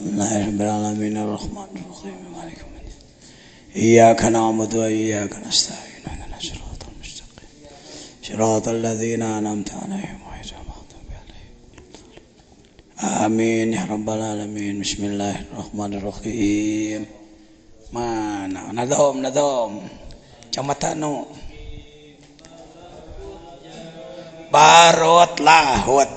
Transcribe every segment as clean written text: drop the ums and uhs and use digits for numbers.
Alhamdulillahirabbil arrahmanir rahim maliki yaumiddin. Iyyaka na'budu wa iyyaka nasta'in. Ihdinas siratal mustaqim. Shiratal ladzina an'amta 'alaihim ghairil maghdubi 'alaihim. Amin ya rabbal alamin. Bismillahirrahmanirrahim. Mana nadom camatanu barot lahut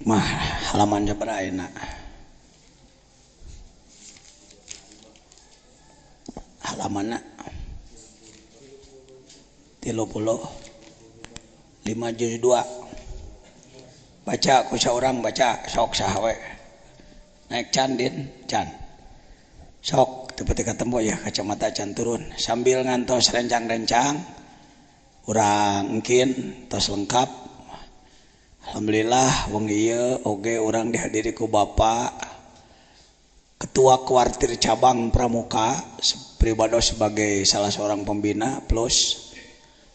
mah halaman jabaraina halamanna 35 juz 2 baca ku saurang baca sok saha we naik can din can sok teu peuting ketemu ya kacamata can turun sambil ngantos rencang-rencang urang engkin tos lengkap. Alhamdulillah wong ieu oge urang dihadiri ku Bapak Ketua Kuartir Cabang Pramuka Pribados sebagai salah seorang pembina plus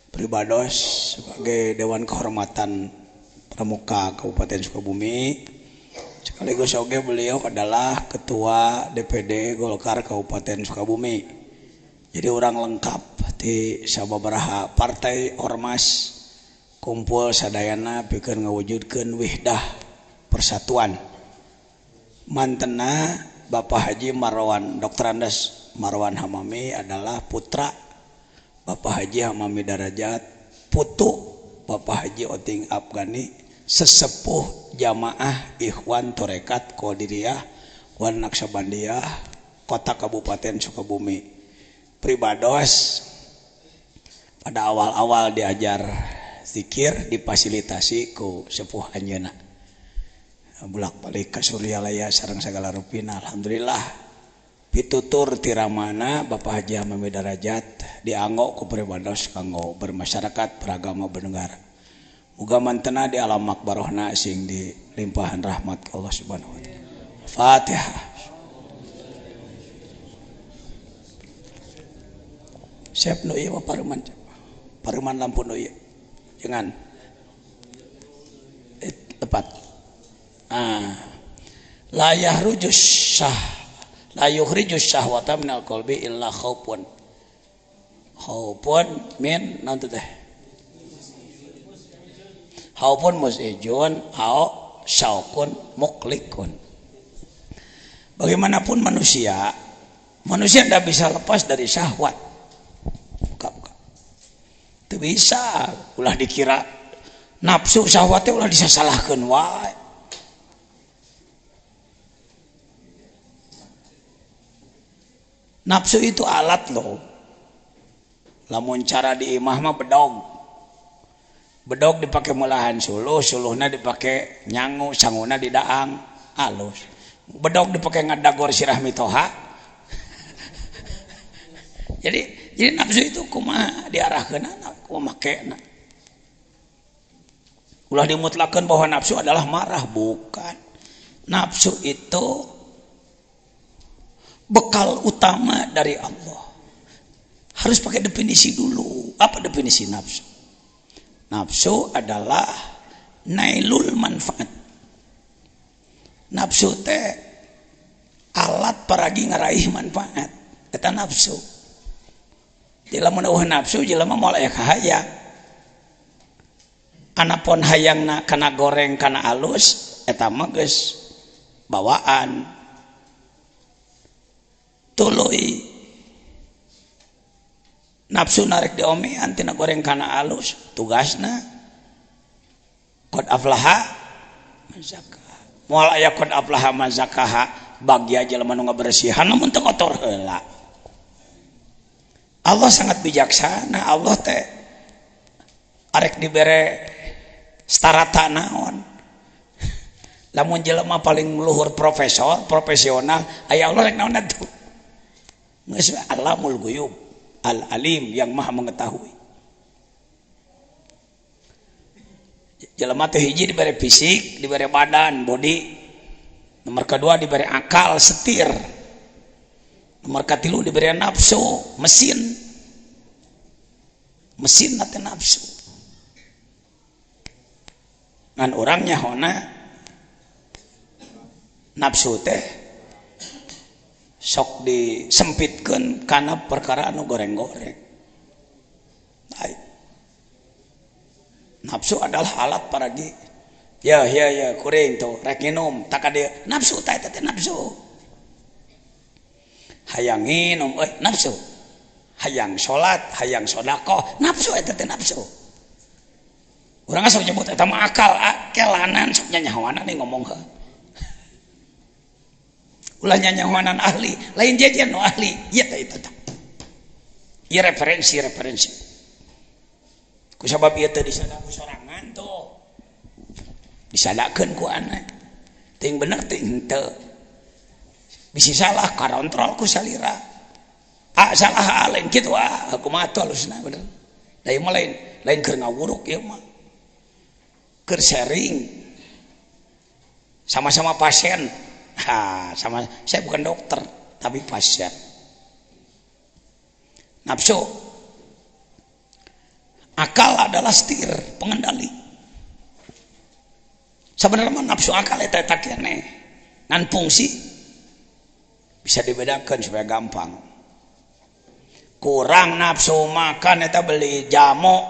Pribados sebagai Dewan Kehormatan Pramuka Kabupaten Sukabumi sekaligus oge beliau adalah Ketua DPD Golkar Kabupaten Sukabumi. Jadi orang lengkap di sababaraha partai ormas kumpul sadayana pikeun ngawujudkeun wihdah persatuan. Mantena Bapak Haji Marwan Dr. Andes Marwan Hamami adalah putra Bapak Haji Hamami Darajat, putu Bapak Haji Oting Afgani, sesepuh jamaah Ikhwan Torekat Qadiriyah Wan Naksabandiyah Kota Kabupaten Sukabumi. Pribados pada awal-awal diajar zikir difasilitasi ku sepuh anjeunna bulak-balik ka Suryalaya sareng sagala rupina. Alhamdulillah pitutur tiramana Bapak Haji Hamami Darajat dianggo ku Pribados kanggo bermasyarakat beragama bernegara. Muga mantena di alam makbarohna sing dilimpahan rahmat ka Allah Subhanahu wa taala. Fatihah. Siap nu ieu paruman lampu nu ieu jangan tepat la yahrujus syahwata minal qalbi illa khaufun min nanti teh khaufun musijun au syaukun muklikun. Bagaimanapun manusia tidak bisa lepas dari syahwat. Teu bisa ulah dikira nafsu syahwat teh ulah disasalahkeun wae. Nafsu itu alat loh. Lamun cara di imah mah bedog dipakai mulahan suluhna dipakai nyangu, sanguna didaang alus. Bedog dipakai ngadagor sirah mitoha. Jadi nafsu itu kumaha diarahkeun kumaha makena. Ulah dimutlakeun bahwa nafsu adalah marah, bukan. Nafsu itu bekal utama dari Allah. Harus pakai definisi dulu. Apa definisi nafsu? Nafsu adalah nailul manfaat. Nafsu teh alat paragi ngaraih manfaat. Eta nafsu. Jelema nu nafsu jelema moal aya kahayang. Anapun hayangna kana goreng kana alus eta mah geus bawaan. Tuluy nafsu narek diomean tina goreng kana alus tugasna qad aflaha man zakkaha. Moal aya qad aflaha man zakkaha bagya jelema nu ngabersihan namun teu kotor heula. Allah sangat bijaksana. Allah teh arek dibere starata naon. Lamun jelema paling luhur profesional, aya Allah rek naon atuh? Geus Alamul Ghuyub, Al-Alim yang Maha mengetahui. jelema teh hiji diberi fisik, diberi badan, body. Nomor kedua diberi akal, setir. Nomor katilu diberi nafsu, mesin. Mesin nanti nafsu. Ngan orangnya hona nafsu teh sok disempitkeun karena perkara anu goreng-goreng. Baik. Nafsu adalah alat paragi. Ya kuring tuh rek nginum tak ada nafsu teh nafsu. Hayang nginum nafsu. Hayang salat, hayang sedekah, nafsu eta teh nafsu. Urang sok nyebut eta mah akal, akelanan sok nyanyahoana nih ngomong heuh. Ulah nyanyahoanan ahli, lain jajan nu ahli, ieu teh eta teh. Ieu referensi. Ku sabab ieu teh disadaku sorangan tuh. Disadakeun ku anak. Ting bener ting henteu. Bisi salah karontrol ku salira. Salah lain kitu aku mah atuh halusna bener. Da ieu mah lain keur ngawuruk ieu mah. Keur sharing. Sama-sama pasien. Sama saya bukan dokter tapi pasien. Nafsu. Akal adalah setir, pengendali. Sebenarnya nafsu akal eta keneh. Ngan fungsi bisa dibedakan supaya gampang. Kurang nafsu makan eta beli jamu.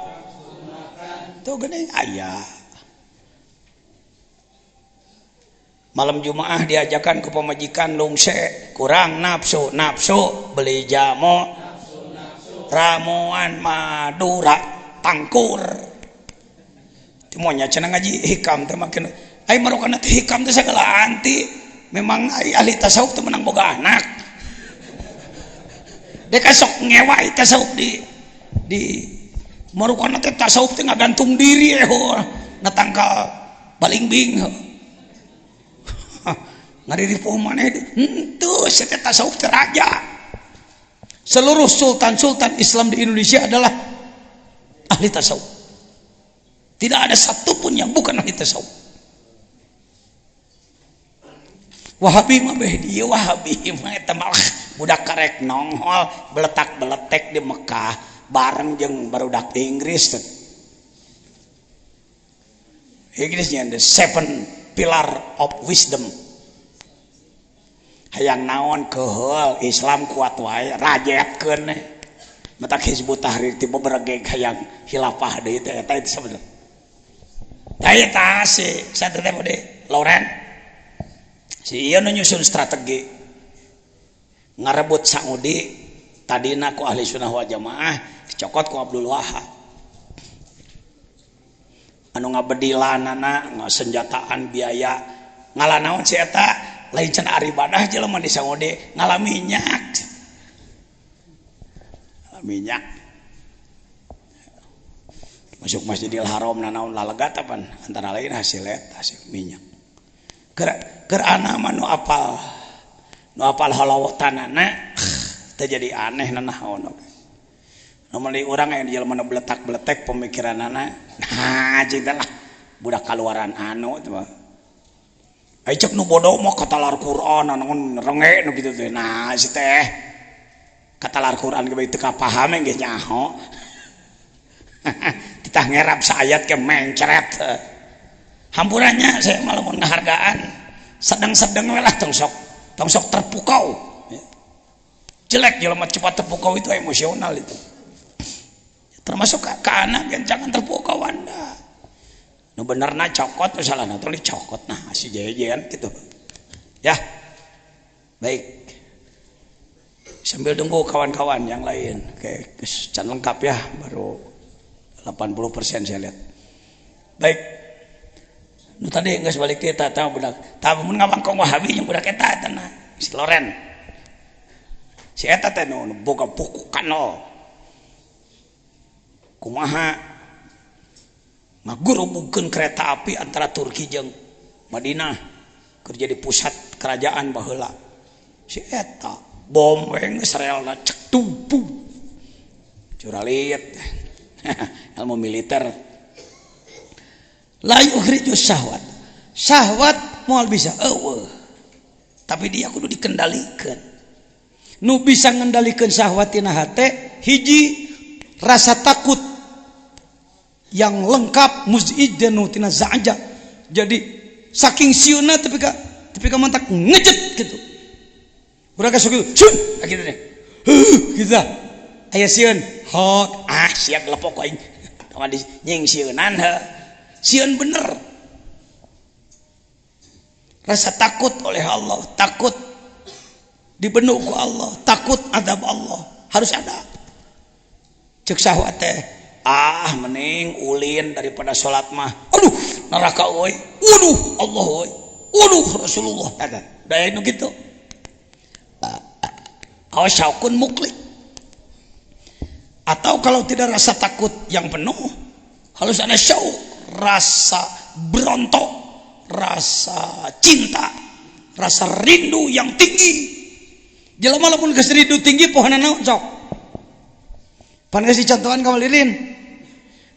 Tuh geuning aya. Malam Jumaah diajakan ke pemajikan lungse, kurang nafsu beli jamu, ramuan Madura, tangkur. Timonya cenah ngaji hikam teh makin ai marokana teh hikam teh sagala anti. Memang ai ahli tasawuf teh menang boga anak. Dek sok ngewai tasawuf di marokana teh tasawuf teh ngagantung diri natangkal balingbing. Ngari ripuh maneh henteu eta tasawuf teh raja. Seluruh sultan-sultan Islam di Indonesia adalah ahli tasawuf. Tidak ada satupun yang bukan ahli tasawuf. Wahabi mah beh dieu Wahabi mah eta malah budak karek nongol beletak-beletek di Mekah bareng jeung barudak Inggris. Inggrisnya the seven pillar of wisdom. Hayang naon keheul Islam kuat wae rajetkeun matak Hizbut Tahrir ti beberege hayang khilafah deui teh eta itu sabenerna. Tah eta si sater teh mode Loren si ieu nu nyusun strategi ngarebut Saudi tadina ku ahli sunnah wal jamaah dicokot ku Abdul Wahab anu ngabedilanana ngasenjataan biaya ngalah naon si eta lain cenah ari ibadah jelema di Saudi ngalami minyak masuk Masjidil Haram nanaon lalegat apaan antara lain hasil minyak keur ana mah nu apal halawatanana teh jadi aneh nanaon namun di urang aya jelema nu beletak-beletek pemikiranana cinta lah budak kaluaran anu teh ai cek nu bodoh mah katalar Quran anu renge nu kitu teh nah si teh katalar Quran ge teu kapaham ge nyaho titah ngerap saayat ke mencret hampurannya saya malah mun ngahargaan sedeng-sedeng we lah tong sok terpukau jelek jelema cepat terpukau itu emosional itu termasuk ke anak yang jangan terpukau Anda nu benerna cokot nu salahna teh cokot nah si jejean gitu ya baik sambil tunggu kawan-kawan yang lain oke can lengkap ya baru 80% saya lihat baik nu tadi geus balik kita tahu budak tah mun ngabangkong Wahabi yang budak eta teh si Loren si eta teh nu boga buku kanal kumaha ngagurumukeun kereta api antara Turki jeung Madinah keur jadi pusat kerajaan baheula si eta bom we geus relna cek tumpu curalit ilmu militer la yukhriju syahwat. Syahwat moal bisa eueuh. Tapi dia kudu dikendalikan. Nu bisa ngendalikan syahwat tina hate hiji rasa takut yang lengkap muz'id dan tina za'ja. Jadi saking sieuna tapi ka mantak ngejet gitu. Urang sok sun gitu deh. Gitu. Aya sieun hot siap lepok aing. Tama di nying sieunan sieun bener. Rasa takut oleh Allah, takut dibenuh ku Allah, takut adab Allah harus ada. Cek syahwat teh mending ulin daripada salat mah. Aduh neraka euy, waduh Allah euy, waduh Rasulullah ada daya nu kitu. Awas syaukun muklik. Atau kalau tidak rasa takut yang penuh harus ada syauk, rasa berontok, rasa cinta, rasa rindu yang tinggi. Jelema lamun geus rindu tinggi pohonna naon sok? Pan geus dicontohan ka Walirin.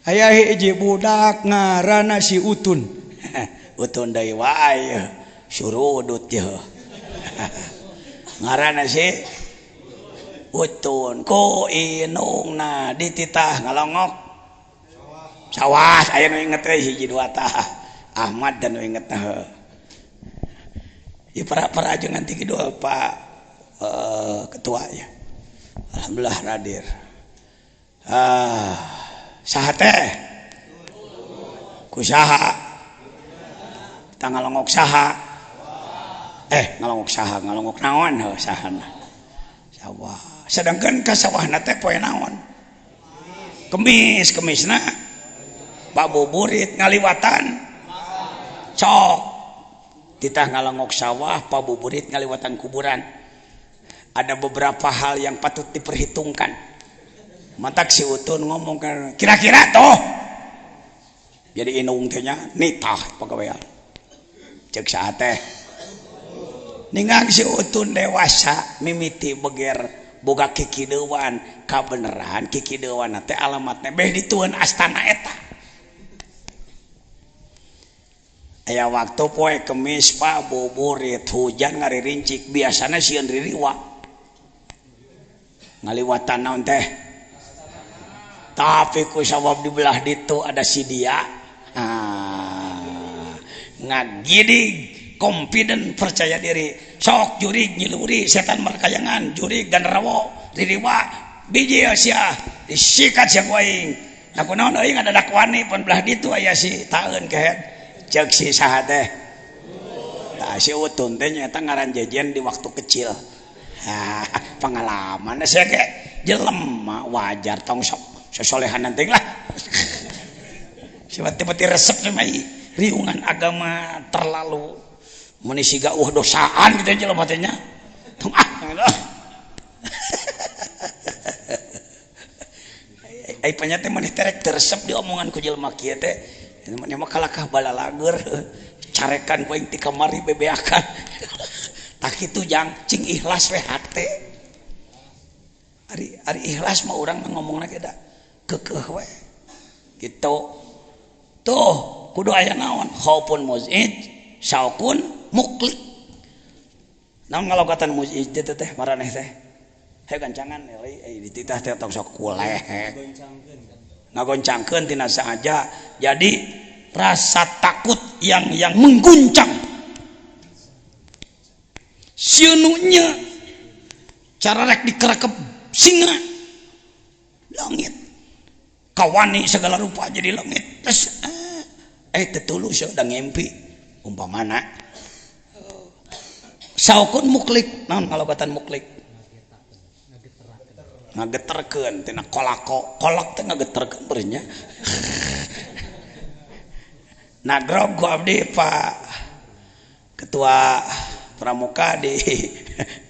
Aya hiji budak ngaranna si Utun. Utun deui wae surudut teh. Ngaranna si Utun ku inungna dititah ngalongok. Sawas aya nu inget teh hiji dua tah. Ahmad dan nu inget tah. Ieu para ajeungan ti kidul Pak ketua ya. Alhamdulillah hadir. Saha teh? Kusaha? Kita ngalongok saha? Ngalongok saha? Ngalongok naon sahana? Sawah. Sedangkan ka sawahna teh poe naon? Kemisna pabuburit ngaliwatan cok. Titah ngalongok sawah, pabuburit ngaliwatan kuburan. Ada beberapa hal yang patut diperhitungkan. Mantak si Utun ngomong kan kira-kira toh. Jadi inung teh nya nitah pagawean. Cek saha teh? Ningang si Utun dewasa mimiti beger boga kikideuan kabeneran kikideuan teh alamatna beh ditueun astana eta. Aya waktu poe Kemis Pak buburit hujan ngaririncik biasana sieun ririwa. Ngaliwatan naon teh? Tapi ku sabab di belah ditu ada si dia ngagidig confident percaya diri sok jurig nyiluri setan markayangan jurig ganrawo ririwa biji sia disikat sia kuaing aku naon euy ada dakwani pun belah ditu aya si taeun kehead cek si saha teh tah si Utun teh nya ngaran jejen di waktu kecil pengalaman saya ge jelem wajar tong sok sesolehan nanti lah. Tiba-tiba resep sama riungan agama terlalu menisiga dosaan gitu aja loh matanya. Tong ai panyate maneh terek resep di omongan ku jelema kieu teh. Maneh mah kalakah balalager carekan ku aing ti kamari bebeakan. Tak kitu jang cing ikhlas we hate. Ari ikhlas mah urang ngomongna ge da kekeh we gitu tuh kudu aya naon khaufun muz'id syaukun muklik naon ngalogatan muz'id teh maraneh teh he gancangan dititah teh tong sok kuleh ngagoncangkeun tina saja jadi rasa takut yang mengguncang sieununya cara rek dikerekep singa langit kawani segala rupa jadi langit terus tetulus udah ngimpi umpamana saukun muklik naon ngalobatan muklik ngageterkeun tina kolak teh ngageterkeun beurnya nagrog ku abdi Pak ketua pramuka di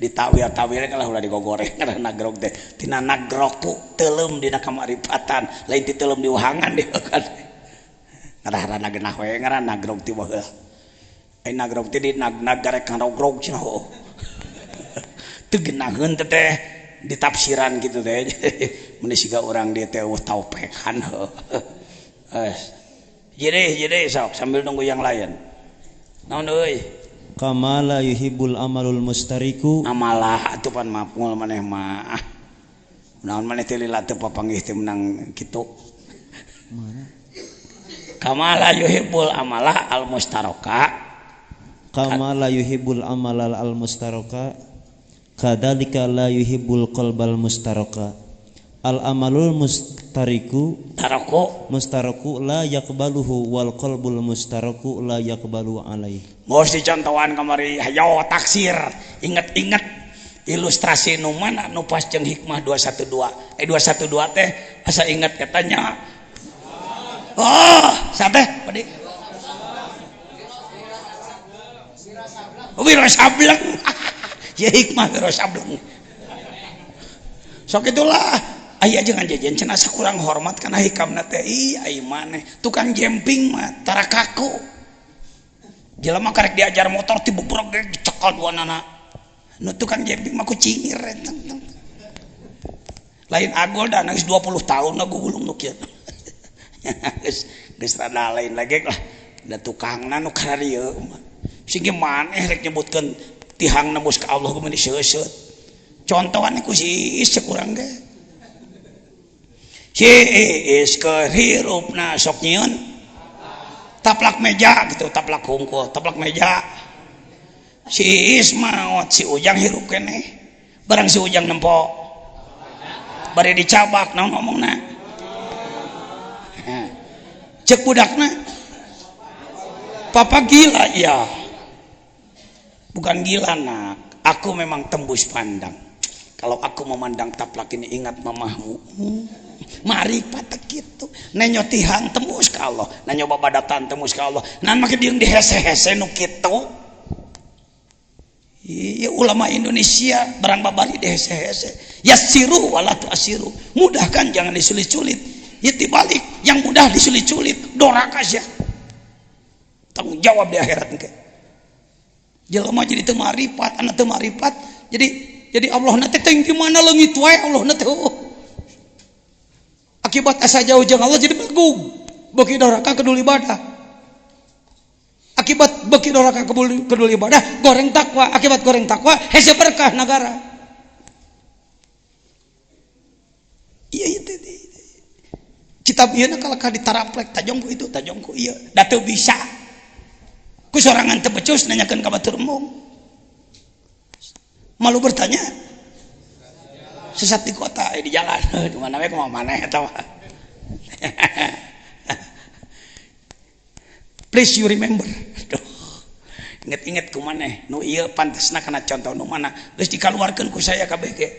tawil-tawil lah ulah digogoreng karena nagrog teh tina nagrogku teuleum dina kamaripatan lain ti teuleum di wahangan dia kan ngaranna geunah we ngaranna nagrog ti baheula ai nagrog ti di nag garek ngrogrog cenah teu geunaheun teh di tafsiran gitu teh mun siga urang dieu teh taupekan Jadi sok sambil nunggu yang lain. Naon euy? Kama la yuhibbul amalul mustariku. Amalah atuh pan maf'ul maneh mah. Naon maneh teh lila teu papanggih teh menang kitu. Mana? Kama la yuhibbul amalah al mustaraka. Kama la yuhibbul amalal al mustaraka. Kadzalika la yuhibbul qalbal mustaraka. Al amalul mustariku mustaraku la yaqbaluhu wal qalbul mustaraku la yaqbalu alaih. Mos dicontohan kamari hayo taksir. Ingat-ingat ilustrasi nu mana nu pas jeung hikmah 212. 212 teh asa ingat katanya. Oh, sateh padi. Wiro sableng. Ya hikmah wiro sableng. Sok itulah aya jangan jajan cenah kurang hormat kana hikamna teh ai maneh tukang jemping mah tara kaku jelema karek diajar motor ti bubrog dicekal duanana nu tukang jemping mah kucingir lain agol da geus 20 tahun ngagulung nu kieu geus rada lain lagi lah da tukangna nu kana dieu sing maneh rek nyebutkeun tihang nembus ka Allah kumaha diseuseut contohan ku si kurang ge is ke hirupna sok nyieun taplak meja gitu taplak hungkul taplak meja si is maot si ujang hirup keneh barang si ujang nempo bari dicabak naon ngomongna cek budakna papa gila ya bukan gila nak aku memang tembus pandang kalau aku memandang taplak ini ingat mamahmu mari patek gitu nenyo tihang tembus ka Allah nenyo babadatan tembus ka Allah nan make dieu dihese-hese nu kitu ieu ulama Indonesia barang babari dihese-hese yassiru wala tu'siru mudahkan jangan disulit-sulit ieu tibalik yang mudah disulit-sulit doraka sia tanggung jawab di akhirat engke jelema jadi teu marifat anu teu marifat jadi Allah na teh teuing di mana leungit wae Allah na teh akibat asa jauh jeung Allah jadi begung beuki doraka kedul ibadah akibat beuki doraka kedul ibadah goreng takwa akibat goreng takwa hese berkah negara iya kitab ieu na kalaka ditaraplek tajongku itu tajongku ieu da teu bisa ku sorangan teu becus nanyakeun ka batur embung malu bertanya sesat di kota di jalan di mana we kumaha maneh eta mah please you remember inget-inget kumaneh nu ieu pantesna kana contoh nu mana geus dikaluarkeun ku saya kabeh ge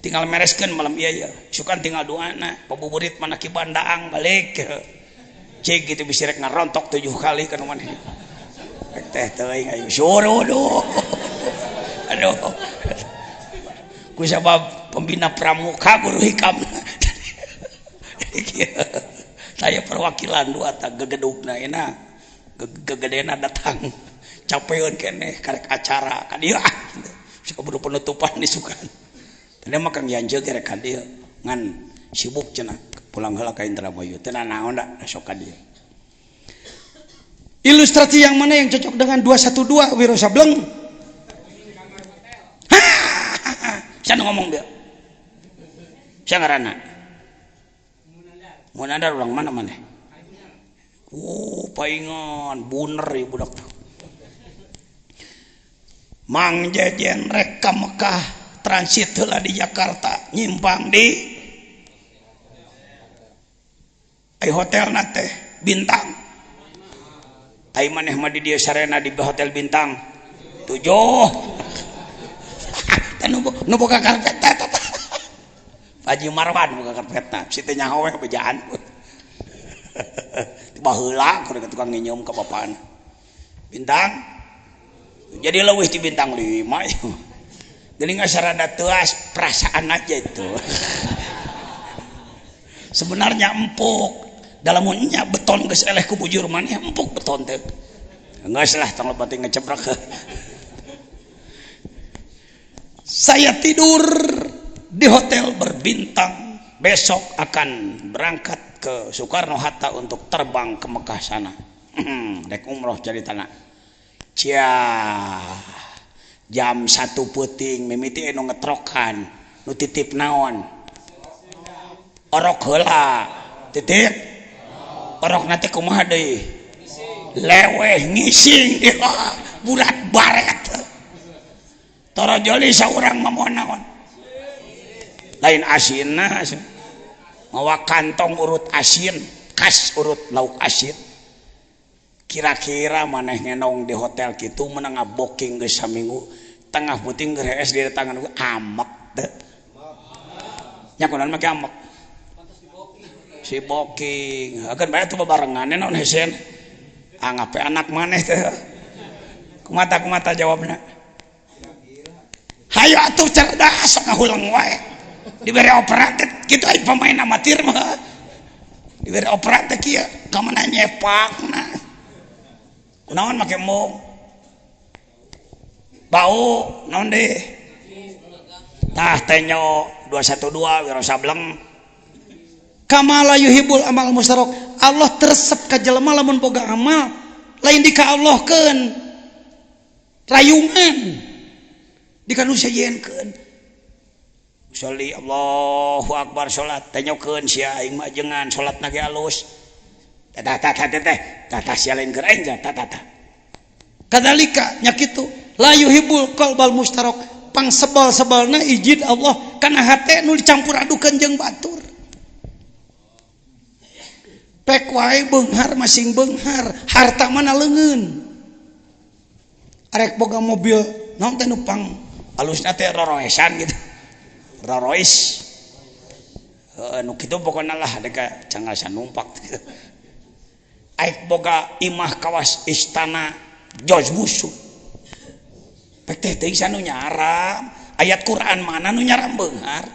tinggal mereskeun malam ieu sukan tinggal doana pabuburit mana ki bandaang balik cek gitu bisa rek ngarontok 7 kali kana maneh teh teuing ayo suruh aduh ku sabab pembina pramuka guru hikam saya perwakilan dua tak gegedugna enak gegedena datang capeun keneh karek acara ka dieu suka buru penutupan disukan tadi mah Kang Yanjeun gerek ka dieu ngan sibuk cenah pulang heula ka Indramayu teu naon da sok ka dieu ilustrasi yang mana yang cocok dengan 212 Wiro Sableng saya ngomong dia saya ngarana Munandar orang mana mana paingan buner ya budak Mang Jejen rek ka Mekah transit heula di Jakarta nyimpang di ai hotel nate bintang ai maneh mah di dieu sarena di hotel bintang 7 nu boga karpet eta Haji Marwan boga karpetna si teh nyaho we bejaan tiba heula ku tukang nginyeum ka bapana bintang jadi leuwih ti bintang 5 jadi nggak sarada teas perasaan aja itu sebenarnya empuk dalam munnya beton geus eleh ku bujur maneh empuk beton teh geus lah tong lebati ngecebrak saya tidur di hotel berbintang besok akan berangkat ke Soekarno-Hatta untuk terbang ke Mekah sana. Rek umroh jadi tanah. Cia jam 1 peuting mimiti anu ngetrokan nu titip naon orok heula titip orok nanti kumaha deui leweh ngising bulat baret torojoli saurang mah naon lain asinna mawa kantong urut asin kas urut lauk asin. Kira-kira maneh ngenong di hotel gitu menengah booking geus saminggu tengah puting geus di tangan gue amek teh nya kunaon make amek si booking akan bae tuh barengan naon hesen anggap anak maneh teh kumata jawabna hayu atuh cerdas sok ngahulang wae dibere operat kitu aya pemain amatir mah dibere operat teh kieu ka mana nyepakna kunaon make mung bau naon deh tah tenyo 212 wiro sableng kamala yuhibul amal mustarok Allah teresep ka jelema lamun boga amal lain dikaallahkeun rayungan dikanu sajenkeun sholli Allahu akbar salat tenyokeun sia aing mah jengan salatna ge alus tata sialain keur aing tata kadalika nya kitu la yuhibbul qalbal mustarok pang sebal-sebalna ijid Allah kana hate nu dicampur adukeun jeung batur pek wae beunghar masing beunghar harta mana leungeun arek boga mobil naon teh nu pang alusna teh roroesan gitu rorois nu kitu pokona lah deka canggal sanumpak gitu. Aik boga imah kawas istana George Bush pek teh teuing sanu nyaram ayat Quran mana nu nyaram beunghar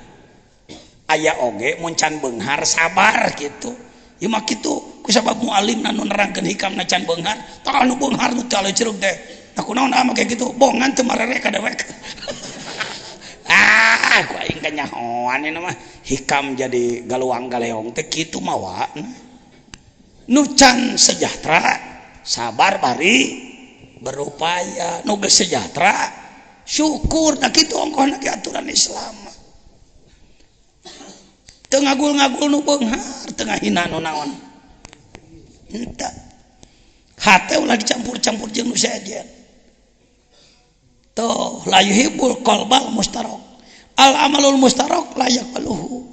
aya oge mun can beunghar sabar kitu ieu mah kitu ku sabab mualim nu nerangkeun hikamna can beunghar tah nu beunghar nu teu cerug teh nah kunaon make kitu bongan teu marere ka dewek ku aing teh nyahoan ieu mah hikam jadi galuang galeong teh kitu mawa nu can sejahtera sabar bari berupaya nu geus sejahtera syukur nah kitu ongkohna ge aturan Islam teu ngagul-ngagul nu beunghar teu ngahina nu naon henteu hate ulah dicampur-campur jeung nu sajen tuh la yuhibbul qalbal mustarok al amalul mustarok la yaqbaluhu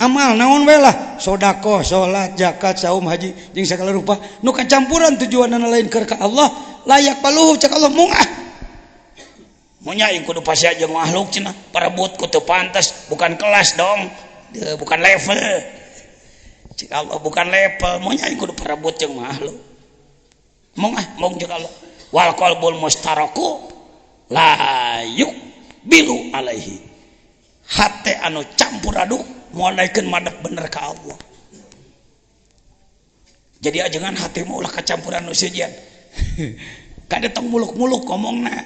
amal naon we lah sedekah salat zakat saum haji jeung sagala rupa nu kacampuran tujuanna lain keur ka Allah layak paluhu cak Allah mungah munya ing kudu pasya jeung makhluk cenah parebut ku teu pantes bukan kelas dong bukan level cak Allah bukan level munya ing kudu parebut jeung makhluk mungah mung cak Allah wal qalbul mustaraku la yuqbilu alaihi hate anu campur aduk moalaikeun madep bener ka Allah jadi ajengan hati mau ulah kacampuran nu sejen kada tong muluk-muluk ngomongna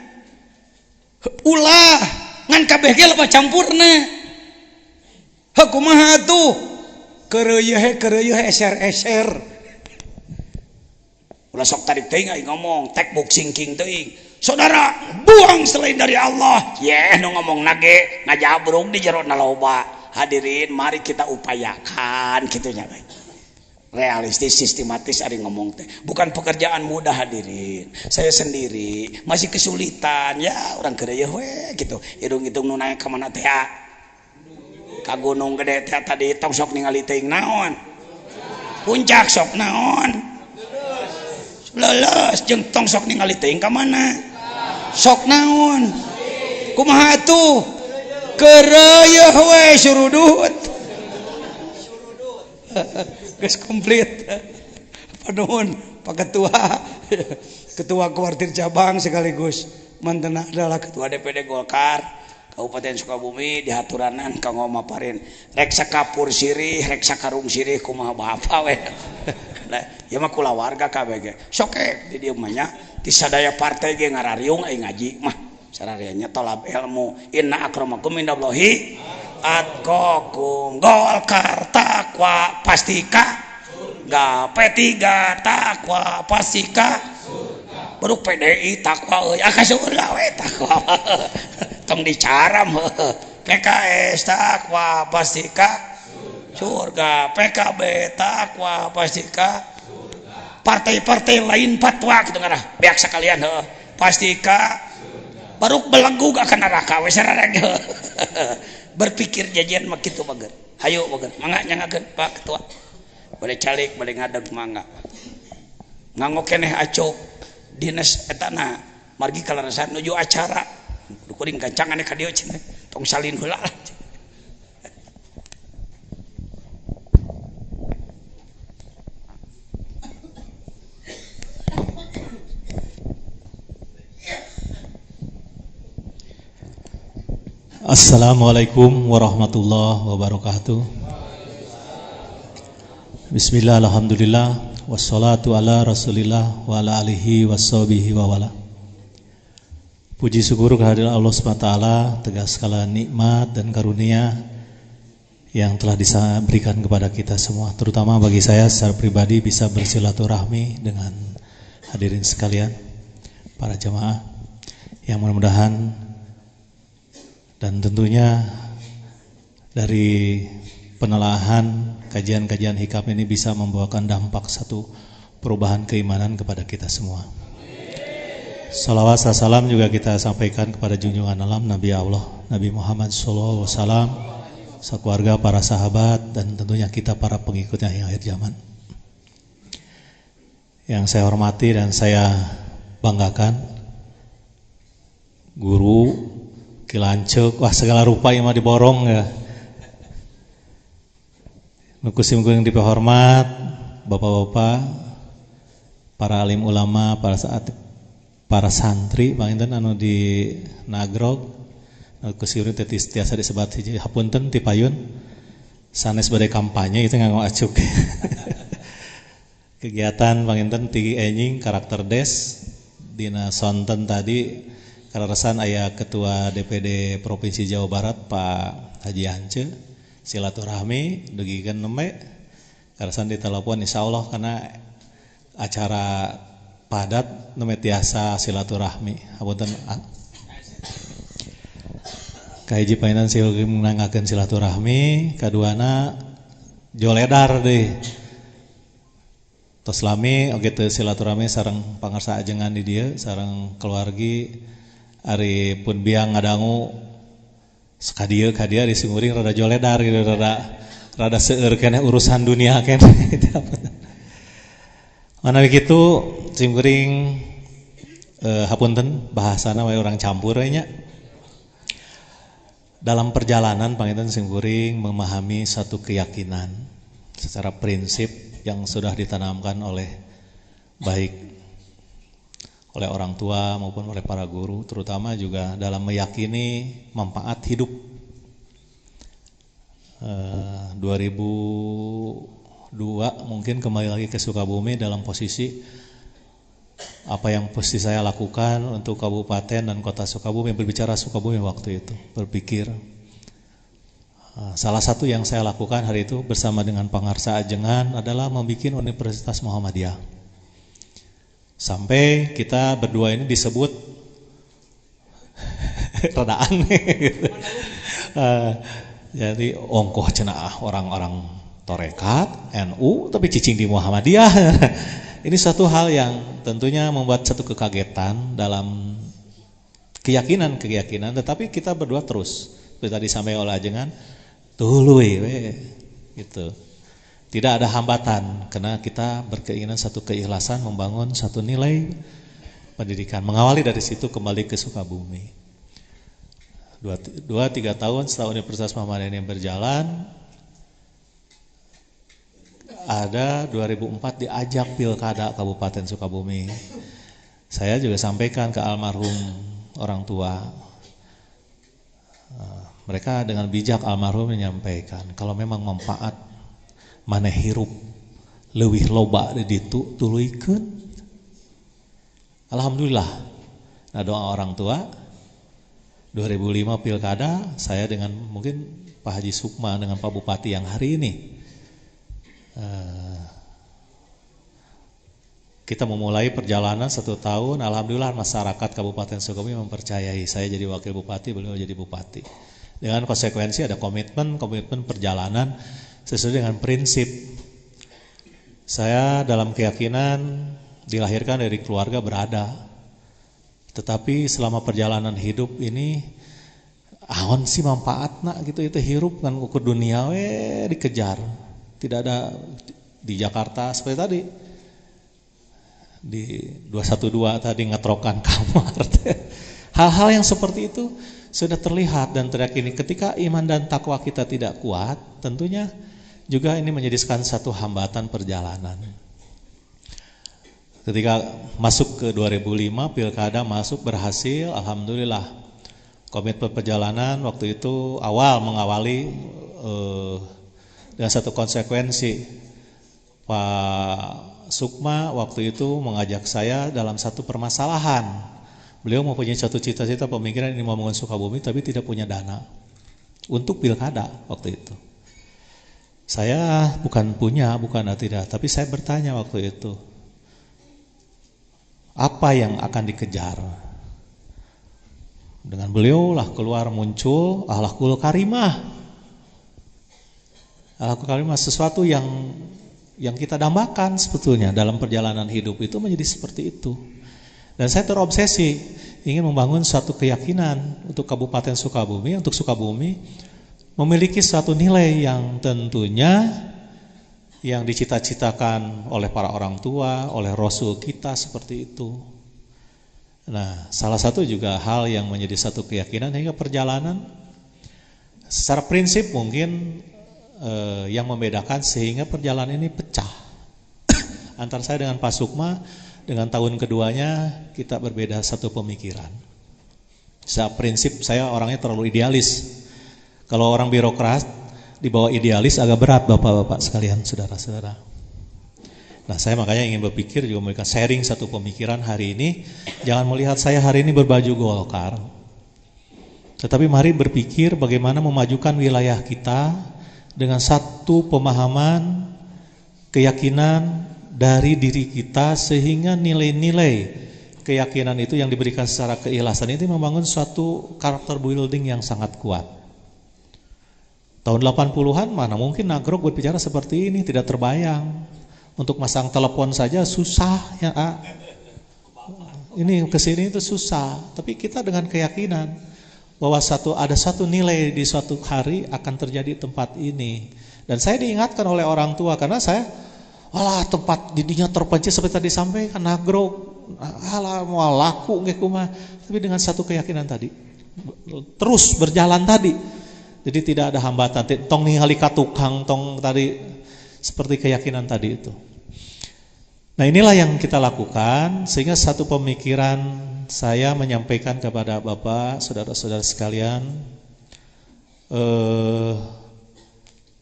ulah ngan kabeh ge loba campurna kumaha atuh keureueuh eser-eser ulah sok tarik teuing aing ngomong tek book singking teuing saudara buang selain dari Allah nu ngomong nage ngajabrug di jero na loba hadirin mari kita upayakan gitunya realistis sistematis ari ngomong teh bukan pekerjaan mudah hadirin saya sendiri masih kesulitan ya orang keureueuh we gitu hidung-hidung nu naik ka mana teh ka gunung gede teh tadi tong sok ningali teuing naon puncak sok naon leles jeung tong sok ningali teuing ka mana sok naon kumaha atuh keureueuh we surudut geus komplit panuhun Pak Ketua Kuartir Cabang sekaligus manten adalah Ketua DPD Golkar Kabupaten Sukabumi dihaturanan ka ngomaparin rek sakapur sirih rek sakarung sirih kumaha bapa we ya mah kula warga kabeh ge sok di dieu mah nya ti sadaya partai ge ngarariung aing ngaji mah sararianya talab ilmu inna akramakum indallahi Adkokum Golkar takwa pastika P3 takwa pastika baru PDI takwa euy aka surga we takwa tong dicaram PKS takwa pastika surga PKB takwa pastika partai-partai lain fatwa gitu ngana beak sekalian pastika baru belenggu gak kena neraka we sarareng berpikir jajan mah kitu bager hayu bager mangga nyangakeun Pak Ketua boleh calik boleh ngadeg mangga nganggo keneh acok dinas etana margi kalarasan nuju acara kuring gancangan ka dieu cenah tong salin heula. Assalamualaikum warahmatullahi wabarakatuh. Bismillah, alhamdulillah, wassalatu ala rasulillah wa ala alihi wassabihi wa wala. Puji syukur kehadirat Allah SWT, tegas segala nikmat dan karunia yang telah diberikan kepada kita semua, terutama bagi saya secara pribadi bisa bersilaturahmi dengan hadirin sekalian, para jamaah yang mudah-mudahan dan tentunya dari penelaahan kajian-kajian hikam ini bisa membawakan dampak satu perubahan keimanan kepada kita semua. Salawat salam juga kita sampaikan kepada junjungan alam Nabi Allah Nabi Muhammad SAW, sekeluarga, para sahabat, dan tentunya kita para pengikutnya yang akhir zaman. Yang saya hormati dan saya banggakan, guru Kilancuk, wah segala rupa yang mah diborong ya. Nukusim kuring dipehormat, bapak-bapak, para alim ulama, para santri, panginten anu di Nagrog, nukusim tetis tiasa disebat hiji hapunten ti payun, sanes badai kampanye itu nganggo acuk. Kegiatan panginten ti enjing karakter des dina sonten tadi. Kararasan aya Ketua DPD Provinsi Jawa Barat Pak Haji Hance silaturahmi dugikeun nembe kararasan ditelepon insyaallah karena acara padat nembe tiasa silaturahmi hapunten kahiji painan silgi menangakeun silaturahmi kaduana joledar deui tos lami oge teu silaturahmi sareng pangarsa ajengan di dieu sareng keluargi ari pun biang ngadangu sakadieu kadia di singuring rada joledar gitu rada seueur keneh urusan dunia keneh. Manawi kitu singuring hapunten bahasana wae urang campur we nya. Dalam perjalanan panginten singuring memahami satu keyakinan secara prinsip yang sudah ditanamkan oleh baik oleh orang tua maupun oleh para guru, terutama juga dalam meyakini manfaat hidup. 2002 mungkin kembali lagi ke Sukabumi dalam posisi apa yang pasti saya lakukan untuk Kabupaten dan Kota Sukabumi, berbicara Sukabumi waktu itu, berpikir. Salah satu yang saya lakukan hari itu bersama dengan Pangarsa Ajengan adalah membuat Universitas Muhammadiyah. Sampai kita berdua ini disebut rada aneh gitu. Jadi ongkoh cenah orang-orang torekat, NU, tapi cicing di Muhammadiyah. Ini satu hal yang tentunya membuat satu kekagetan dalam keyakinan, tetapi kita berdua terus. Seperti tadi sampai oleh ajengan, tuluy we gitu. Tidak ada hambatan karena kita berkeinginan satu keikhlasan membangun satu nilai pendidikan. Mengawali dari situ kembali ke Sukabumi. 2-3 tahun setelah Universitas Muhammadiyah ini berjalan, ada 2004 diajak pilkada Kabupaten Sukabumi. Saya juga sampaikan ke almarhum orang tua. Mereka dengan bijak almarhum menyampaikan kalau memang manfaat maneh hirup leuwih loba di ditu tuluykeun. Alhamdulillah. Nah, doa orang tua 2005 pilkada, saya dengan mungkin Pak Haji Sukma dengan Pak Bupati yang hari ini. Kita memulai perjalanan 1 tahun, alhamdulillah masyarakat Kabupaten Sukabumi mempercayai saya jadi wakil bupati, beliau jadi bupati. Dengan konsekuensi ada komitmen perjalanan sesuai dengan prinsip. Saya dalam keyakinan dilahirkan dari keluarga berada. Tetapi selama perjalanan hidup ini ahon sih manfaatna gitu, itu hirup kan ukur dunia dikejar. Tidak ada di Jakarta seperti tadi. Di 212 tadi ngetrokan kamar. Hal-hal yang seperti itu sudah terlihat dan teryakini. Ketika iman dan takwa kita tidak kuat, tentunya juga ini menjadikan satu hambatan perjalanan. Ketika masuk ke 2005 pilkada masuk berhasil, alhamdulillah. Komitmen perjalanan waktu itu mengawali dengan satu konsekuensi. Pak Sukma waktu itu mengajak saya dalam satu permasalahan. Beliau mempunyai satu cita-cita pemikiran ini mau membangun Sukabumi tapi tidak punya dana untuk pilkada waktu itu. Saya bukan tidak, tapi saya bertanya waktu itu, apa yang akan dikejar? Dengan beliau lah keluar muncul akhlakul karimah. Akhlakul karimah sesuatu yang kita dambakan sebetulnya dalam perjalanan hidup itu menjadi seperti itu. Dan saya terobsesi ingin membangun suatu keyakinan untuk Kabupaten Sukabumi, untuk Sukabumi memiliki suatu nilai yang tentunya yang dicita-citakan oleh para orang tua, oleh Rasul kita seperti itu. Nah, salah satu juga hal yang menjadi satu keyakinan hingga perjalanan secara prinsip mungkin yang membedakan sehingga perjalanan ini pecah antara saya dengan Pak Sukma. Dengan tahun keduanya kita berbeda satu pemikiran. Secara prinsip saya orangnya terlalu idealis. Kalau orang birokrat dibawa idealis agak berat bapak-bapak sekalian, saudara-saudara. Nah saya makanya ingin berpikir juga memberikan sharing satu pemikiran hari ini. Jangan melihat saya hari ini berbaju Golkar, tetapi mari berpikir bagaimana memajukan wilayah kita dengan satu pemahaman, keyakinan dari diri kita sehingga nilai-nilai keyakinan itu yang diberikan secara keikhlasan itu membangun suatu karakter building yang sangat kuat. Tahun 80-an mana mungkin Nagrog berbicara seperti ini, tidak terbayang. Untuk masang telepon saja susah ya. Ini kesini itu susah, tapi kita dengan keyakinan bahwa ada satu nilai di suatu hari akan terjadi tempat ini. Dan saya diingatkan oleh orang tua karena saya tempat didinya terpencil seperti tadi sampaikan Nagrog, mau laku nggak kumah, tapi dengan satu keyakinan tadi terus berjalan tadi, jadi tidak ada hambatan. Tong ningali ka tukang tong tadi seperti keyakinan tadi itu. Nah inilah yang kita lakukan sehingga satu pemikiran saya menyampaikan kepada Bapak, saudara-saudara sekalian,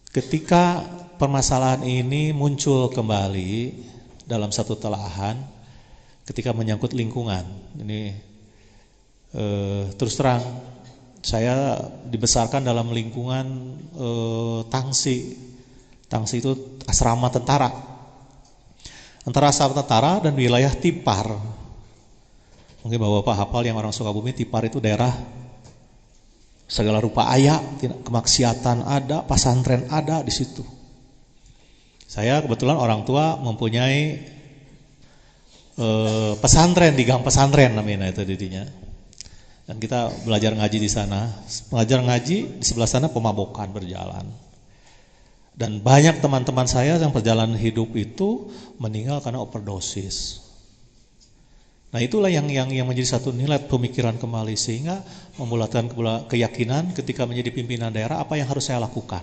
ketika permasalahan ini muncul kembali dalam satu telahan ketika menyangkut lingkungan. Ini terus terang saya dibesarkan dalam lingkungan Tangsi. Tangsi itu asrama tentara. Antara asrama tentara dan wilayah Tipar. Mungkin Bapak hafal yang orang Sukabumi, Tipar itu daerah segala rupa kemaksiatan ada, pesantren ada di situ. Saya kebetulan orang tua mempunyai pesantren di gang pesantren namanya itu didinya. Dan kita belajar ngaji di sana. Belajar ngaji di sebelah sana pemabokan berjalan. Dan banyak teman-teman saya yang perjalanan hidup itu meninggal karena overdosis. Nah itulah yang menjadi satu nilai pemikiran kembali sehingga membulatkan keyakinan ketika menjadi pimpinan daerah apa yang harus saya lakukan.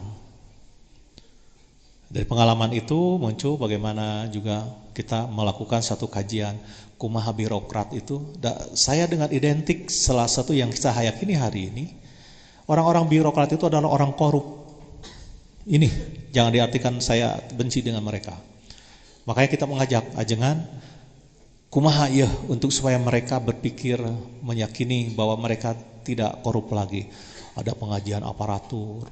Dari pengalaman itu muncul bagaimana juga kita melakukan satu kajian kumaha birokrat itu. Saya dengan identik salah satu yang saya yakini hari ini, orang-orang birokrat itu adalah orang korup. Ini jangan diartikan saya benci dengan mereka. Makanya kita mengajak ajengan kumaha ya untuk supaya mereka berpikir meyakini bahwa mereka tidak korup lagi. Ada pengajian aparatur.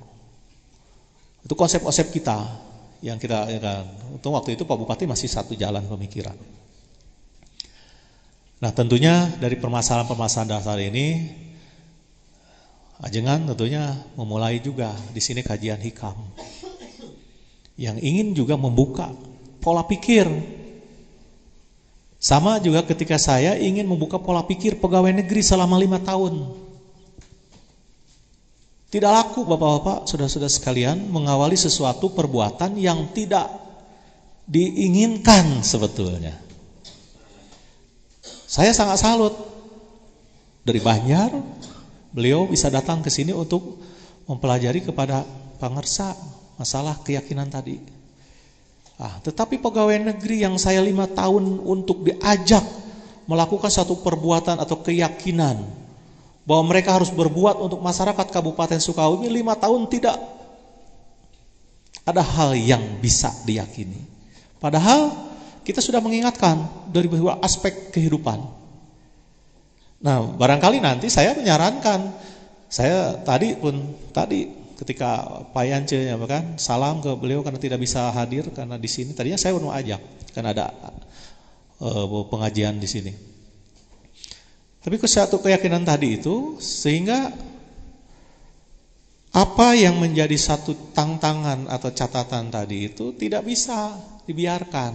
Itu konsep-konsep kita yang kita ya kan. Untuk waktu itu Pak Bupati masih satu jalan pemikiran. Nah, tentunya dari permasalahan-permasalahan dasar ini Ajengan tentunya memulai juga di sini kajian hikam yang ingin juga membuka pola pikir. Sama juga ketika saya ingin membuka pola pikir pegawai negeri selama 5 tahun. Tidak laku Bapak-bapak, saudara-saudara sekalian, mengawali sesuatu perbuatan yang tidak diinginkan sebetulnya. Saya sangat salut dari Banjar, beliau bisa datang ke sini untuk mempelajari kepada pangersa masalah keyakinan tadi. Tetapi pegawai negeri yang saya 5 tahun untuk diajak melakukan satu perbuatan atau keyakinan bahwa mereka harus berbuat untuk masyarakat Kabupaten Sukabumi, 5 tahun tidak ada hal yang bisa diyakini. Padahal kita sudah mengingatkan dari beberapa aspek kehidupan. Nah, barangkali nanti saya menyarankan, saya tadi ketika Pak Yance ya kan salam ke beliau karena tidak bisa hadir karena di sini. Tadinya saya mau ajak karena ada pengajian di sini. Tapi satu keyakinan tadi itu sehingga apa yang menjadi satu tantangan atau catatan tadi itu tidak bisa dibiarkan.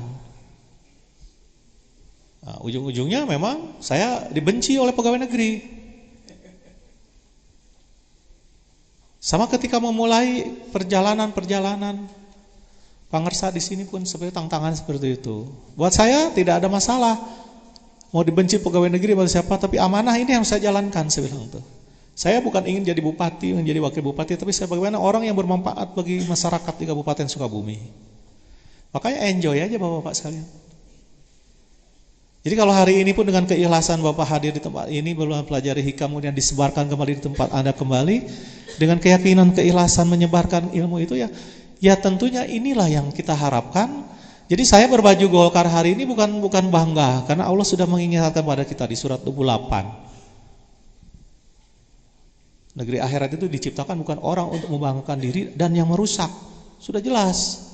Nah, ujung-ujungnya memang saya dibenci oleh pegawai negeri. Sama ketika memulai perjalanan pangersa di sini pun seperti tantangan seperti itu. Buat saya tidak ada masalah mau dibenci pegawai negeri atau siapa, tapi amanah ini yang saya jalankan, saya bilang tuh. Saya bukan ingin jadi bupati, menjadi wakil bupati, tapi saya bagaimana orang yang bermanfaat bagi masyarakat di Kabupaten Sukabumi. Makanya enjoy aja Bapak-bapak sekalian. Jadi kalau hari ini pun dengan keikhlasan Bapak hadir di tempat ini, pelajari hikam kemudian disebarkan kembali di tempat Anda kembali, dengan keyakinan keikhlasan menyebarkan ilmu itu ya tentunya inilah yang kita harapkan. Jadi saya berbaju Golkar hari ini bukan bangga, karena Allah sudah mengingatkan pada kita di surat 28. Negeri akhirat itu diciptakan bukan orang untuk membanggakan diri dan yang merusak. Sudah jelas.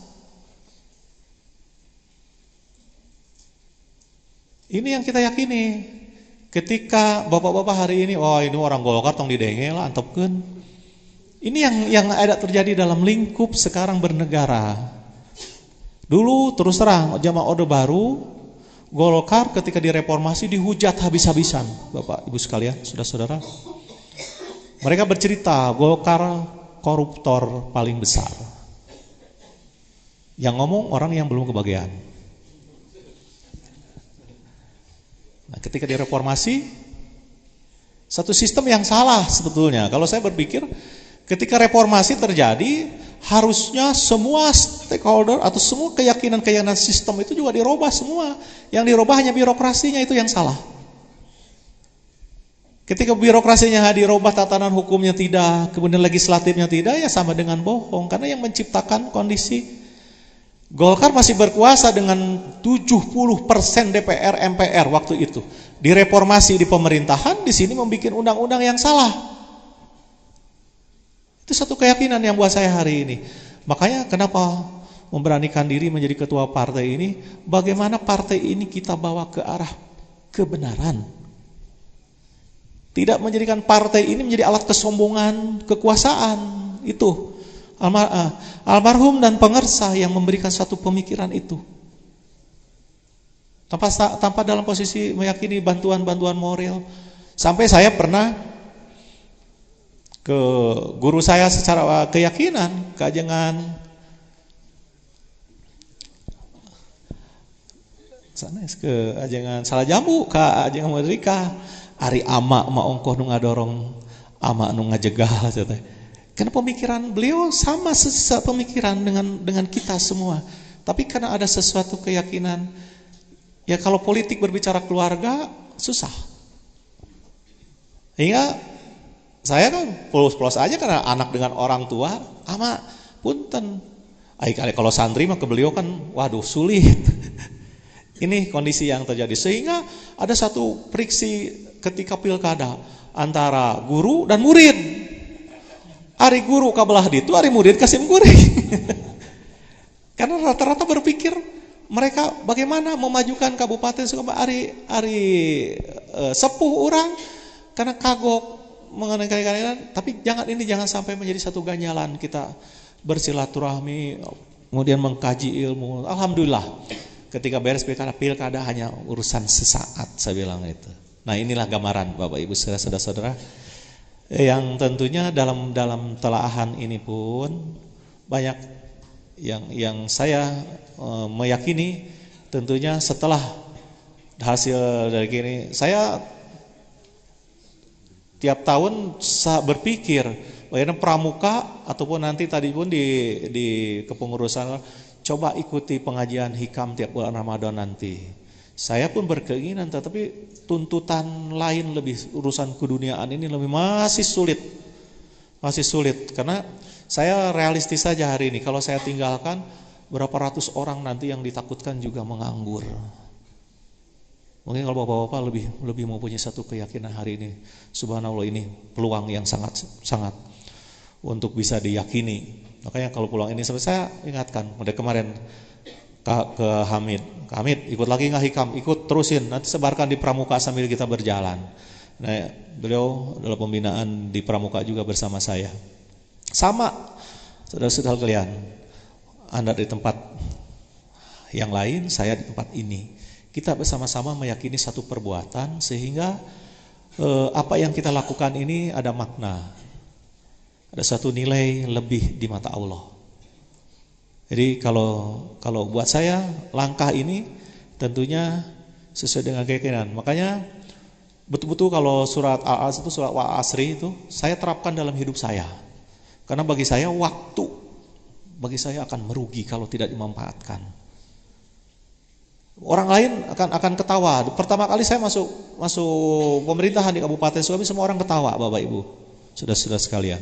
Ini yang kita yakini. Ketika bapak-bapak hari ini, ini orang Golkar tong didenge lah, antepkeun. Ini yang ada terjadi dalam lingkup sekarang bernegara. Dulu terus terang zaman Orde Baru, Golkar ketika direformasi dihujat habis-habisan, Bapak Ibu sekalian, saudara-saudara. Mereka bercerita Golkar koruptor paling besar. Yang ngomong orang yang belum kebagian. Nah, ketika direformasi, satu sistem yang salah sebetulnya. Kalau saya berpikir, ketika reformasi terjadi, harusnya semua stakeholder atau semua keyakinan-keyakinan sistem itu juga dirubah semua. Yang dirubah hanya birokrasinya, itu yang salah. Ketika birokrasinya dirubah, tatanan hukumnya tidak, kemudian legislatifnya tidak, ya sama dengan bohong. Karena yang menciptakan kondisi Golkar masih berkuasa dengan 70% DPR MPR waktu itu. Direformasi di pemerintahan, di sini membuat undang-undang yang salah. Itu satu keyakinan yang buat saya hari ini. Makanya kenapa memberanikan diri menjadi ketua partai ini, bagaimana partai ini kita bawa ke arah kebenaran. Tidak menjadikan partai ini menjadi alat kesombongan, kekuasaan. Itu almarhum dan pengersa yang memberikan satu pemikiran itu. Tanpa dalam posisi meyakini bantuan-bantuan moral. Sampai saya pernah ke guru saya secara keyakinan, keajengan sana ke ajengan salah jambu, ke ajengan Merdeka, ari ama ongkoh nu ngadorong ama nu ngajegah teh. Karena pemikiran beliau sama pemikiran dengan kita semua. Tapi karena ada sesuatu keyakinan, ya kalau politik berbicara keluarga susah. Hingga saya kan polos-polos aja karena anak dengan orang tua, ama punten. Kalau santri mah ke beliau kan waduh sulit. Ini kondisi yang terjadi. Sehingga ada satu friksi ketika pilkada antara guru dan murid. Ari guru kabelah ditu, ari murid kasih guring. Karena rata-rata berpikir mereka bagaimana memajukan Kabupaten Sukabumi ari sepuh orang karena kagok mengenai kalian. Tapi jangan sampai menjadi satu ganjalan kita bersilaturahmi kemudian mengkaji ilmu. Alhamdulillah ketika beres pilkada hanya urusan sesaat, saya bilang itu. Nah, inilah gambaran Bapak Ibu saudara-saudara yang tentunya dalam telaahan ini pun banyak yang saya meyakini tentunya setelah hasil dari gini, saya tiap tahun berpikir bagaimana pramuka ataupun nanti tadi pun di kepengurusan coba ikuti pengajian hikam tiap bulan Ramadan nanti. Saya pun berkeinginan, tetapi tuntutan lain lebih urusan keduniaan ini masih sulit karena saya realistis saja hari ini. Kalau saya tinggalkan berapa ratus orang nanti yang ditakutkan juga menganggur. Mungkin kalau bapak-bapak lebih mempunyai satu keyakinan hari ini, subhanallah ini peluang yang sangat untuk bisa diyakini. Makanya kalau peluang ini saya ingatkan, udah kemarin ke Hamid ikut lagi nggak hikam, ikut terusin, nanti sebarkan di pramuka sambil kita berjalan. Nah, beliau dalam pembinaan di pramuka juga bersama saya. Sama, saudara-saudara kalian, Anda di tempat yang lain, saya di tempat ini. Kita bersama-sama meyakini satu perbuatan sehingga apa yang kita lakukan ini ada makna, ada satu nilai lebih di mata Allah. Jadi kalau buat saya langkah ini tentunya sesuai dengan keyakinan. Makanya betul-betul kalau surat Al-As itu surat Wal Asri itu saya terapkan dalam hidup saya. Karena bagi saya waktu bagi saya akan merugi kalau tidak dimanfaatkan. Orang lain akan ketawa. Pertama kali saya masuk pemerintahan di Kabupaten Sukabumi, semua orang ketawa, Bapak Ibu. Saudara-saudara sekalian.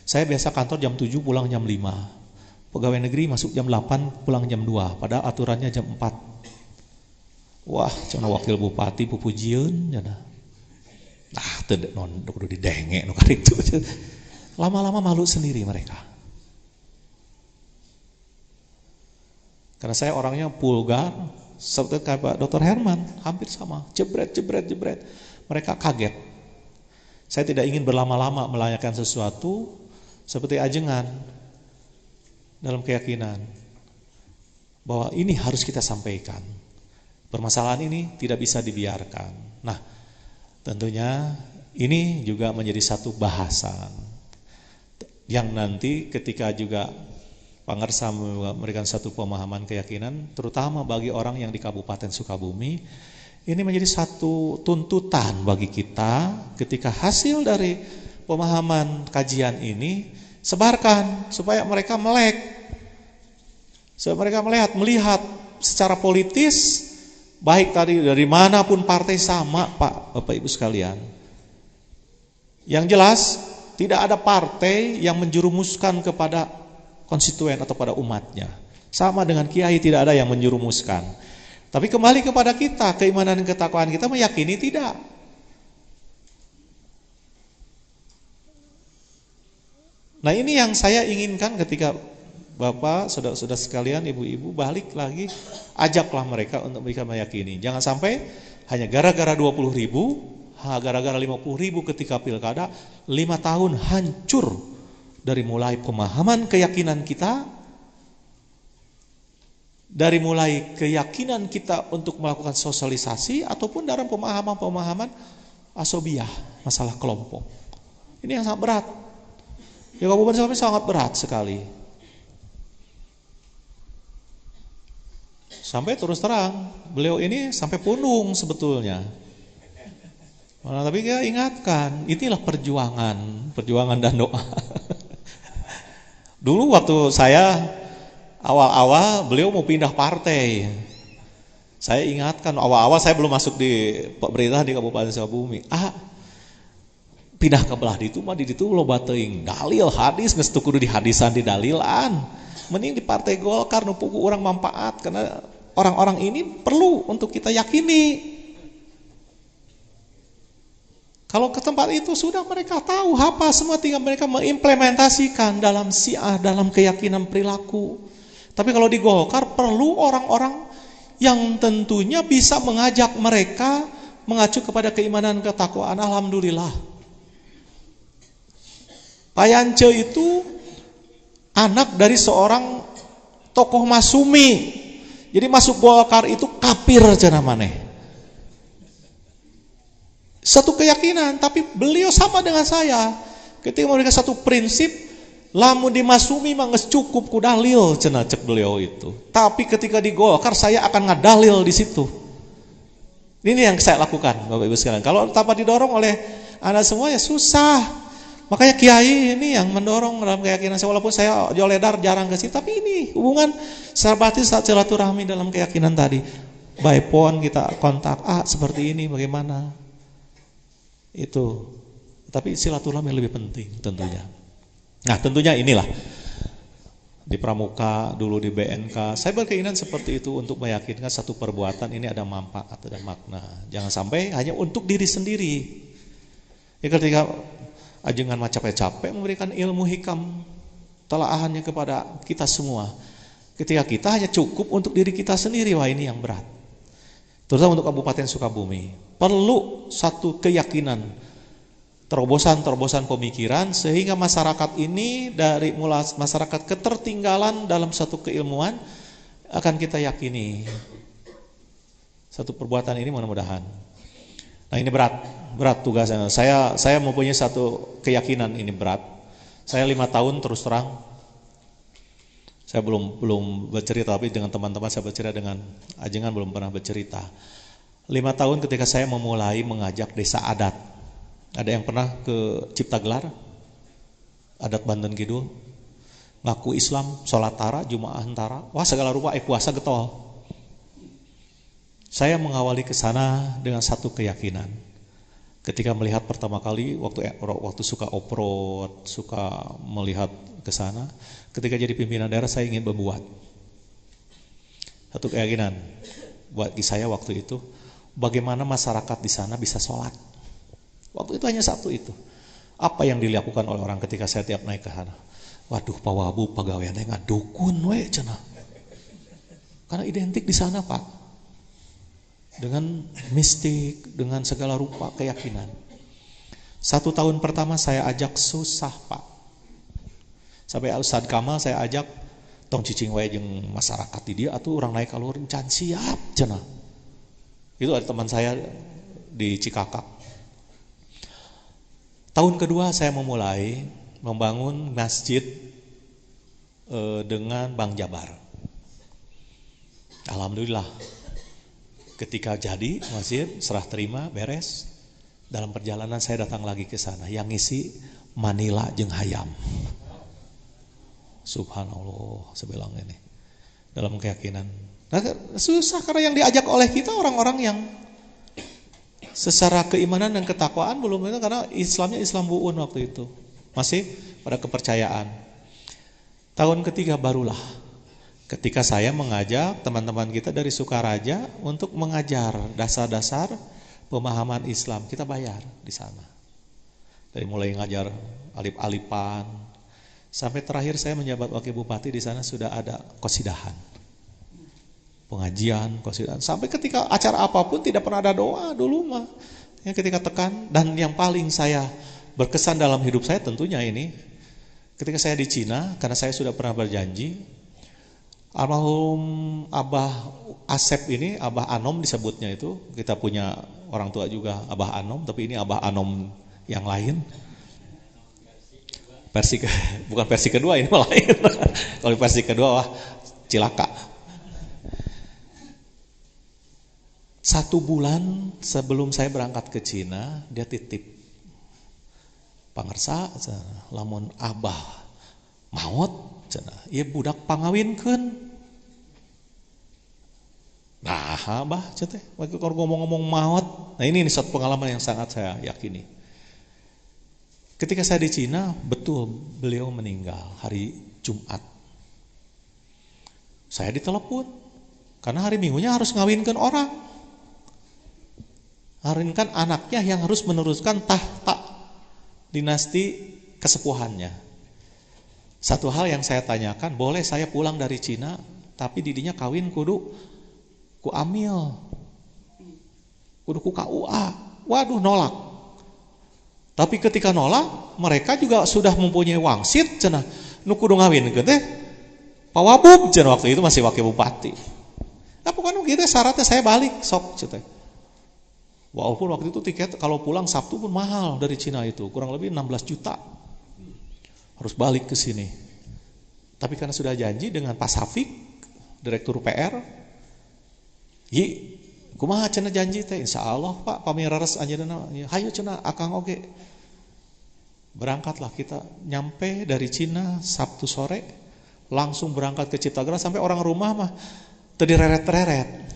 Saya biasa kantor jam 7 pulang jam 5. Pegawai negeri masuk jam 8 pulang jam 2, padahal aturannya jam 4. Wah, cuma wakil bupati pupujieun cenah. Ah, teu kudu didenge nu kali itu. Lama-lama malu sendiri mereka. Karena saya orangnya vulgar, seperti Pak Dr. Herman, hampir sama, jebret. Mereka kaget. Saya tidak ingin berlama-lama melayangkan sesuatu seperti ajengan dalam keyakinan bahwa ini harus kita sampaikan. Permasalahan ini tidak bisa dibiarkan. Nah, tentunya ini juga menjadi satu bahasan yang nanti ketika juga Pangarsa memberikan satu pemahaman keyakinan, terutama bagi orang yang di Kabupaten Sukabumi, ini menjadi satu tuntutan bagi kita ketika hasil dari pemahaman kajian ini sebarkan supaya mereka melihat secara politis, baik tadi dari manapun partai sama, Bapak Ibu sekalian. Yang jelas tidak ada partai yang menjerumuskan kepada konstituen atau pada umatnya. Sama dengan kiai tidak ada yang menjerumuskan. Tapi kembali kepada kita, keimanan dan ketakwaan kita meyakini tidak. Nah, ini yang saya inginkan ketika Bapak, saudara-saudara sekalian, ibu-ibu balik lagi, ajaklah mereka untuk mereka meyakini. Jangan sampai hanya gara-gara 20.000, gara-gara 50.000 ketika pilkada, 5 tahun hancur dari mulai pemahaman keyakinan kita, dari mulai keyakinan kita untuk melakukan sosialisasi ataupun dalam pemahaman-pemahaman asobiah, masalah kelompok. Ini yang sangat berat. Ya, Kabupaten Sukabumi sangat berat sekali. Sampai terus terang, beliau ini sampai punung sebetulnya. Tapi dia ingatkan, inilah perjuangan dan doa. Dulu waktu saya awal-awal beliau mau pindah partai. Saya ingatkan, awal-awal saya belum masuk di pemerintahan di Kabupaten Sukabumi. Pindah ke belah ditu mah di ditu loba teuing dalil hadis geus teu kudu dihadisan di dalilan. Mending di Partai Golkar nu pugu urang manfaat karena orang-orang ini perlu untuk kita yakini. Kalau ke tempat itu sudah mereka tahu apa semua, tinggal mereka mengimplementasikan dalam syiah, dalam keyakinan perilaku. Tapi kalau di Golkar perlu orang-orang yang tentunya bisa mengajak mereka mengacu kepada keimanan ketakwaan. Alhamdulillah. Pak Yance itu anak dari seorang tokoh Masumi. Jadi masuk Golkar itu kafir cenah maneh. Satu keyakinan, tapi beliau sama dengan saya. Ketika mereka satu prinsip, lamun di Masumi mah geus cukup ku dalil cenah cek beliau itu. Tapi ketika di Golkar saya akan ngadalil di situ. Ini yang saya lakukan, Bapak Ibu sekalian. Kalau tanpa didorong oleh Anda semua ya susah. Makanya kiai ini yang mendorong dalam keyakinan saya, walaupun saya joledar jarang ke situ, tapi ini hubungan sahabatin saat silaturahmi dalam keyakinan tadi. By phone kita kontak, seperti ini bagaimana? Itu. Tapi silaturahmi lebih penting tentunya. Nah, tentunya inilah di Pramuka, dulu di BNK, saya berkeinginan seperti itu untuk meyakinkan satu perbuatan ini ada manfaat, ada makna. Jangan sampai hanya untuk diri sendiri. Ya, ketika ajengan mah capek-capek memberikan ilmu hikam telaahannya kepada kita semua. Ketika kita hanya cukup untuk diri kita sendiri, wah ini yang berat. Terutama untuk Kabupaten Sukabumi. Perlu satu keyakinan, terobosan-terobosan pemikiran sehingga masyarakat ini dari mulai masyarakat ketertinggalan dalam satu keilmuan akan kita yakini. Satu perbuatan ini mudah-mudahan. Nah, ini berat tugasnya. Saya mempunyai satu keyakinan ini berat. Saya 5 tahun terus terang. Saya belum bercerita, tapi dengan teman-teman saya bercerita, dengan ajengan belum pernah bercerita. 5 tahun ketika saya memulai mengajak desa adat. Ada yang pernah ke Ciptagelar? Adat Banten Kidul. Ngaku Islam, sholat tara, Jumaah antara. Wah, segala rupa puasa getol. Saya mengawali ke sana dengan satu keyakinan. Ketika melihat pertama kali waktu suka off-road, suka melihat ke sana, ketika jadi pimpinan daerah saya ingin membuat satu keyakinan buat saya waktu itu, bagaimana masyarakat di sana bisa sholat. Waktu itu hanya satu itu. Apa yang dilakukan oleh orang ketika saya tiap naik ke sana? Waduh, Pak Wabu pagaweannya ngadukun we cenah. Karena identik di sana, Pak, dengan mistik, dengan segala rupa keyakinan. 1 tahun pertama saya ajak susah, Pak. Sampai Ustadz Kamal saya ajak tong cicing wae jeung masyarakat di dia atuh urang naik kalur can siap cenah. Itu ada teman saya di Cikakak. Tahun kedua saya memulai membangun masjid dengan Bang Jabar. Alhamdulillah. Ketika jadi masjid, serah terima, beres. Dalam perjalanan saya datang lagi ke sana. Yang ngisi Manila jeung Hayam. Subhanallah, sebelang ini. Dalam keyakinan. Nah, susah karena yang diajak oleh kita orang-orang yang secara keimanan dan ketakwaan belum itu, karena Islamnya Islam bu'un waktu itu. Masih pada kepercayaan. Tahun ketiga barulah ketika saya mengajak teman-teman kita dari Sukaraja untuk mengajar dasar-dasar pemahaman Islam. Kita bayar di sana. Dari mulai ngajar alif-alifan sampai terakhir saya menjabat wakil bupati, di sana sudah ada qasidahan. Pengajian, qasidahan. Sampai ketika acara apapun tidak pernah ada doa dulu mah. Ya, ketika tekan, dan yang paling saya berkesan dalam hidup saya tentunya ini ketika saya di Cina, karena saya sudah pernah berjanji. Almarhum Abah Asep ini, Abah Anom disebutnya itu. Kita punya orang tua juga Abah Anom, tapi ini Abah Anom yang lain. Bukan versi kedua, ini malah lain. Kalau versi kedua wah cilaka. 1 bulan sebelum saya berangkat ke Cina, dia titip. Pangersa, lamun Abah maot, ieu budak pangawinkeun. Nah, Abah teh waktu ngomong-ngomong maot. Nah, ini satu pengalaman yang sangat saya yakini. Ketika saya di Cina, betul beliau meninggal hari Jumat. Saya ditelepon Karena hari Minggunya harus ngawinkan orang. Ngawinkan anaknya yang harus meneruskan tahta dinasti kesepuhannya. Satu hal yang saya tanyakan, boleh saya pulang dari Cina, tapi didinya kawin kudu ku amil, kudu ku KUA. Waduh, nolak. Tapi ketika nolak, mereka juga sudah mempunyai wangsit, cenah nu kudu ngawinkeun teh pawabub cenah, waktu itu masih wakil bupati. Nah pokoknya gitu syaratnya saya balik sok cenah. Walaupun waktu itu tiket kalau pulang Sabtu pun mahal dari Cina itu, kurang lebih 16 juta. Harus balik ke sini. Tapi karena sudah janji dengan Pak Safik, Direktur PR, kumaha cenah janji teh, insyaallah Pak pamirares anjeunna, hayu cenah akang oge. Berangkatlah kita, nyampe dari Cina Sabtu sore, langsung berangkat ke Ciptagelar, sampai orang rumah mah teu direret-reret.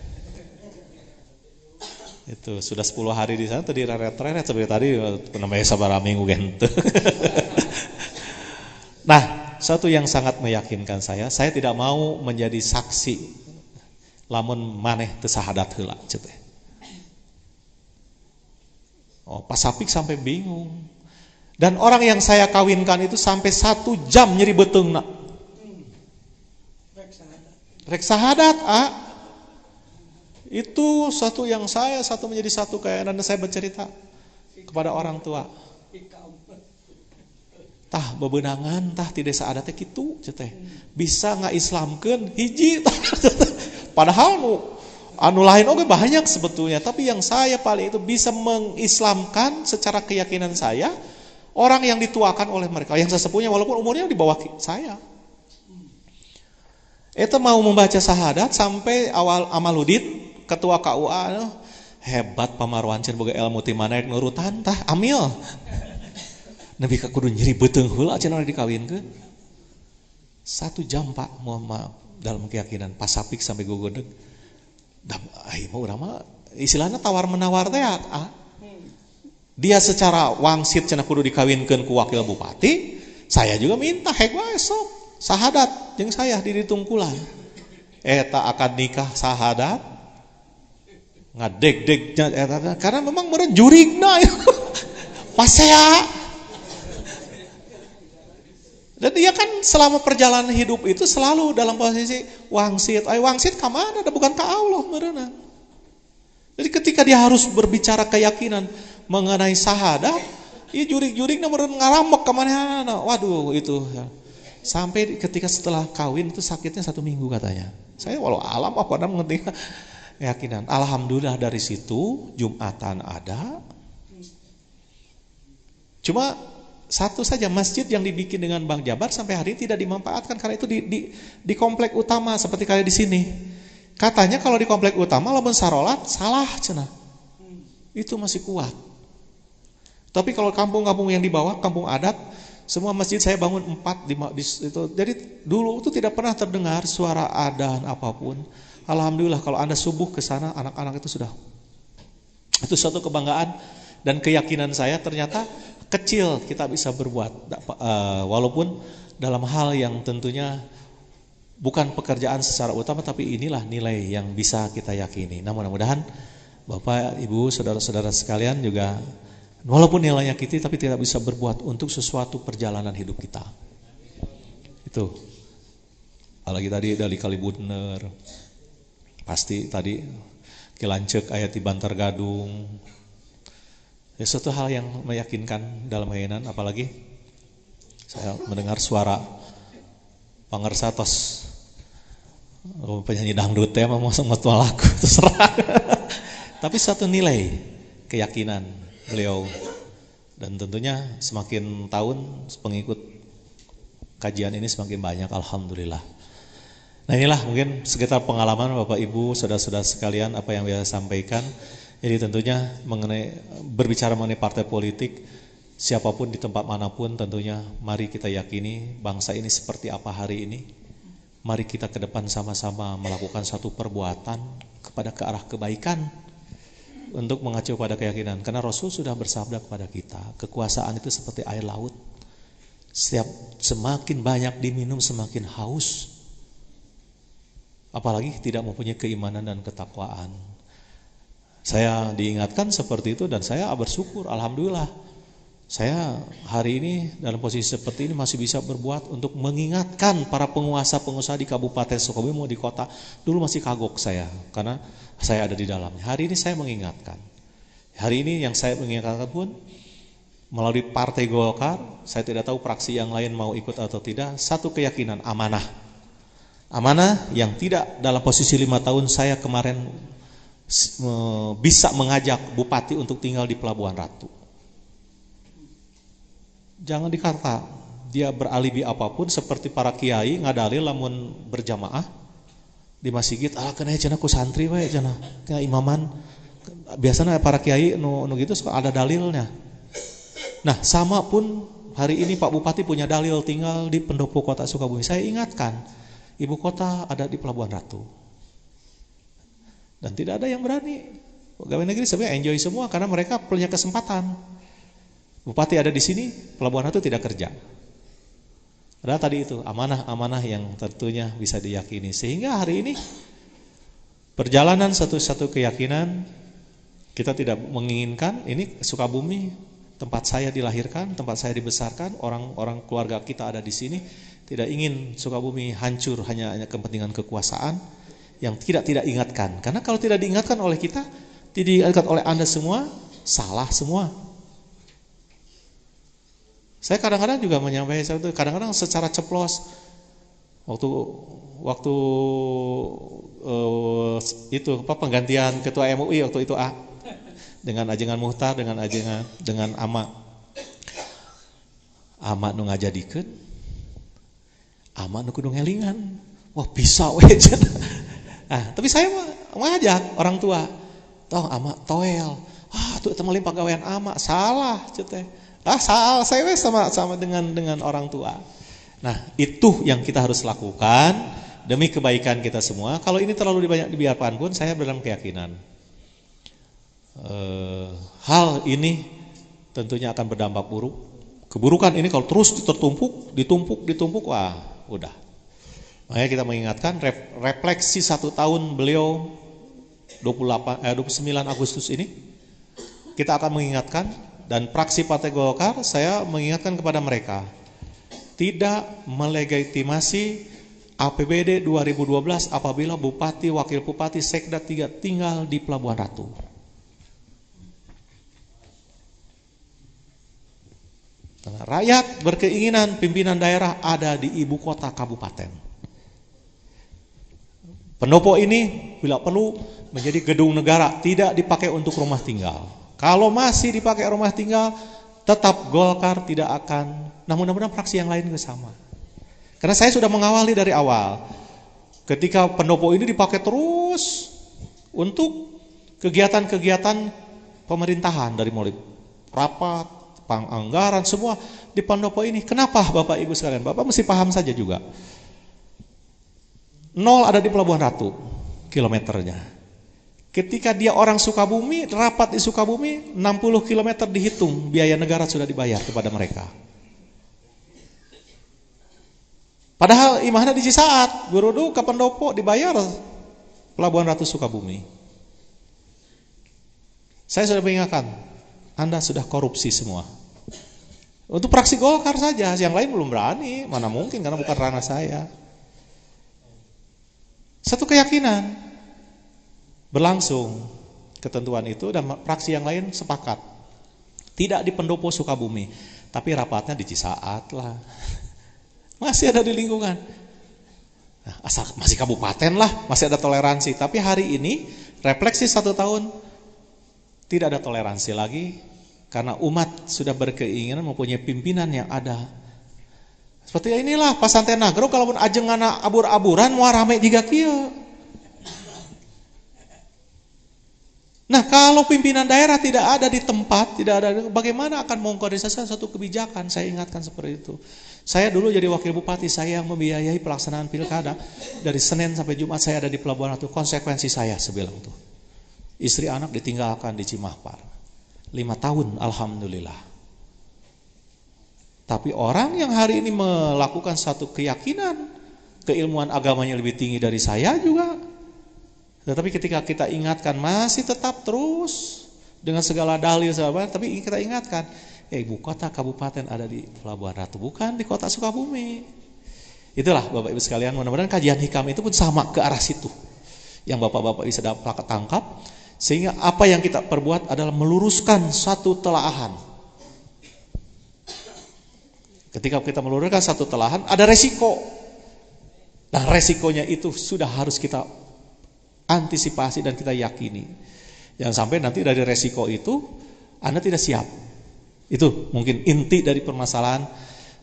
Itu sudah 10 hari di sana tadi reret-reret seperti tadi namanya sabaraha minggu gitu. Nah, satu yang sangat meyakinkan saya tidak mau menjadi saksi lamun maneh teu sahadat heula cenah. Oh, Pak Sapik sampai bingung. Dan orang yang saya kawinkan itu sampai 1 jam nyeri beteungna. Rek sahadat, itu satu yang satu menjadi satu kayak dan saya bercerita kepada orang tua. Tah bebenangan tah ti desa adatnya kitu teh. Bisa ngaislamkeun hiji padahal anu lain oge banyak sebetulnya, tapi yang saya paling itu bisa mengislamkan secara keyakinan saya orang yang dituakan oleh mereka, yang sesepuhnya walaupun umurnya di bawah saya. Itu mau membaca syahadat sampai awal Amaludin ketua KUA, hebat Pamarwancen boga ilmu ti manek nurutan tah amil. Nabi ka kudu nyeri beuteung heula cenah dikawinkeun. 1 jam Pak Muhammad dalam keyakinan Pak Sapik sampai gogodeg. Da ai mah urang mah istilahna tawar-menawar teh Dia secara wangsit cenah kudu dikawinkeun ku wakil bupati, saya juga minta hek wae sok sahadat jeung saya di ditungkulan. Eta akad nikah sahadat ngadeg-degnya karena memang meureun jurigna pasea. Dan dia kan selama perjalanan hidup itu selalu dalam posisi wangsit. Wangsit ka mana? Bukan ka Allah meureunna. Jadi ketika dia harus berbicara keyakinan mengenai sahadat, ieu jurig-jurigna meureun ngaramek ka manehna. Waduh itu. Sampai ketika setelah kawin itu sakitnya 1 minggu katanya. Saya walau alam apa namanya ngerti keyakinan. Alhamdulillah dari situ Jumatan ada. Cuma satu saja masjid yang dibikin dengan Bang Jabar sampai hari ini tidak dimanfaatkan karena itu di komplek utama seperti kayak di sini. Katanya kalau di komplek utama lamun sarolat salah cenah. Itu masih kuat. Tapi kalau kampung-kampung yang di bawah, kampung adat, semua masjid saya bangun 4 di itu. Jadi dulu itu tidak pernah terdengar suara adzan apapun. Alhamdulillah kalau Anda subuh ke sana anak-anak itu sudah. Itu suatu kebanggaan dan keyakinan saya ternyata kecil kita bisa berbuat walaupun dalam hal yang tentunya bukan pekerjaan secara utama, tapi inilah nilai yang bisa kita yakini. Nah, mudah-mudahan Bapak, Ibu, saudara-saudara sekalian juga walaupun nilainya kita tapi tidak bisa berbuat untuk sesuatu perjalanan hidup kita. Itu. Apalagi tadi dari Kalibutner. Pasti tadi Kilancek ayat di Bantar Gadung. Ya, suatu hal yang meyakinkan dalam keyakinan, apalagi saya mendengar suara pangersatos penyanyi dangdut ya mau sempat lagu terserah. Tapi satu nilai keyakinan beliau dan tentunya semakin tahun pengikut kajian ini semakin banyak, alhamdulillah. Nah, inilah mungkin sekitar pengalaman Bapak Ibu, saudara-saudara sekalian apa yang saya sampaikan. Jadi tentunya berbicara mengenai partai politik, siapapun di tempat manapun tentunya mari kita yakini bangsa ini seperti apa hari ini. Mari kita ke depan sama-sama melakukan satu perbuatan kepada ke arah kebaikan untuk mengacu pada keyakinan. Karena Rasul sudah bersabda kepada kita, kekuasaan itu seperti air laut. Semakin banyak diminum semakin haus. apalagi tidak mempunyai keimanan dan ketakwaan. Saya diingatkan seperti itu dan saya bersyukur, alhamdulillah. Saya hari ini dalam posisi seperti ini masih bisa berbuat untuk mengingatkan para penguasa-pengusaha di Kabupaten Sukabumi mau di kota. Dulu masih kagok saya karena saya ada di dalamnya. Hari ini saya mengingatkan. Hari ini yang saya mengingatkan pun melalui Partai Golkar, saya tidak tahu fraksi yang lain mau ikut atau tidak. Satu keyakinan, amanah. Amanah yang tidak dalam posisi 5 tahun saya kemarin bisa mengajak bupati untuk tinggal di Pelabuhan Ratu. Jangan dikata dia beralibi apapun seperti para kiai ngadalil lamun berjamaah di masjid, kena cenah ku santri we cenah kayak imaman. Biasanya para kiai nu gitu suka ada dalilnya. Nah, sama pun hari ini Pak Bupati punya dalil tinggal di pendopo kota Sukabumi. Saya ingatkan, ibu kota ada di Pelabuhan Ratu. Dan tidak ada yang berani. Pegawai negeri sebenarnya enjoy semua karena mereka punya kesempatan. Bupati ada di sini, Pelabuhan Ratu tidak kerja. Padahal tadi itu amanah-amanah yang tentunya bisa diyakini. Sehingga hari ini perjalanan satu-satu keyakinan kita tidak menginginkan ini Sukabumi tempat saya dilahirkan, tempat saya dibesarkan, orang-orang keluarga kita ada di sini, tidak ingin Sukabumi hancur hanya kepentingan kekuasaan yang tidak ingatkan. Karena kalau tidak diingatkan oleh kita, tidak diingatkan oleh Anda semua, salah semua. Saya kadang-kadang juga menyampaikan itu, kadang-kadang secara ceplos waktu itu penggantian ketua MUI waktu itu dengan ajengan Muhtar dengan Ama nu ngajadikeun Ama nu kudu ngelingan wah bisa we tapi saya mengajak orang tua toh Ama toel tuh temelin pegawaian Ama salah cete salah saya sama dengan orang tua. Nah, itu yang kita harus lakukan demi kebaikan kita semua. Kalau ini terlalu banyak dibiarkan pun saya dalam keyakinan hal ini tentunya akan berdampak buruk. Keburukan ini kalau terus ditumpuk, wah udah. Makanya kita mengingatkan refleksi 1 tahun beliau 29 Agustus ini kita akan mengingatkan. Dan fraksi Partai Golkar saya mengingatkan kepada mereka tidak melegitimasi APBD 2012 apabila bupati, wakil bupati, sekda tinggal di Pelabuhan Ratu. Rakyat berkeinginan pimpinan daerah ada di ibu kota kabupaten. Pendopo ini bila perlu menjadi gedung negara, tidak dipakai untuk rumah tinggal. Kalau masih dipakai rumah tinggal, tetap Golkar tidak akan. Namun mudah-mudahan fraksi yang lain juga sama. Karena saya sudah mengawali dari awal. Ketika pendopo ini dipakai terus untuk kegiatan-kegiatan pemerintahan dari mulai rapat, panganggaran semua di pendopo ini. Kenapa Bapak Ibu sekalian? Bapak mesti paham saja juga. 0 ada di Pelabuhan Ratu kilometernya. Ketika dia orang Sukabumi, rapat di Sukabumi, 60 km dihitung, biaya negara sudah dibayar kepada mereka. Padahal imahna di Cisaat, Gurudu ke pendopo dibayar Pelabuhan Ratu Sukabumi. Saya sudah mengingatkan, Anda sudah korupsi semua. Untuk fraksi Golkar saja, yang lain belum berani, mana mungkin karena bukan ranah saya. Satu keyakinan berlangsung ketentuan itu dan fraksi yang lain sepakat tidak di pendopo Sukabumi tapi rapatnya di Cisaat lah masih ada di lingkungan asal masih kabupaten lah masih ada toleransi tapi hari ini refleksi 1 tahun tidak ada toleransi lagi karena umat sudah berkeinginan mempunyai pimpinan yang ada seperti inilah Pasanten Nagro kalaupun ajengana abur-aburan mau rame juga kieu. Nah kalau pimpinan daerah tidak ada di tempat, tidak ada, bagaimana akan mengkoordinasikan satu kebijakan? Saya ingatkan seperti itu. Saya dulu jadi wakil bupati, saya yang membiayai pelaksanaan pilkada dari Senin sampai Jumat saya ada di Pelabuhan Ratu. Konsekuensi saya sebilang itu. Istri anak ditinggalkan di Cimahpar. 5 tahun, alhamdulillah. Tapi orang yang hari ini melakukan satu keyakinan keilmuan agamanya lebih tinggi dari saya juga. Tetapi ketika kita ingatkan masih tetap terus dengan segala dalil sahabat, tapi kita ingatkan, ibu kota kabupaten ada di Pelabuhan Ratu, bukan di kota Sukabumi. Itulah Bapak Ibu sekalian, mudah-mudahan kajian hikam itu pun sama ke arah situ. Yang Bapak-bapak bisa dapat tangkap, sehingga apa yang kita perbuat adalah meluruskan satu telaahan. Ketika kita meluruskan satu telaahan, ada resiko. Nah, resikonya itu sudah harus kita antisipasi dan kita yakini. Jangan sampai nanti dari resiko itu Anda tidak siap. Itu mungkin inti dari permasalahan.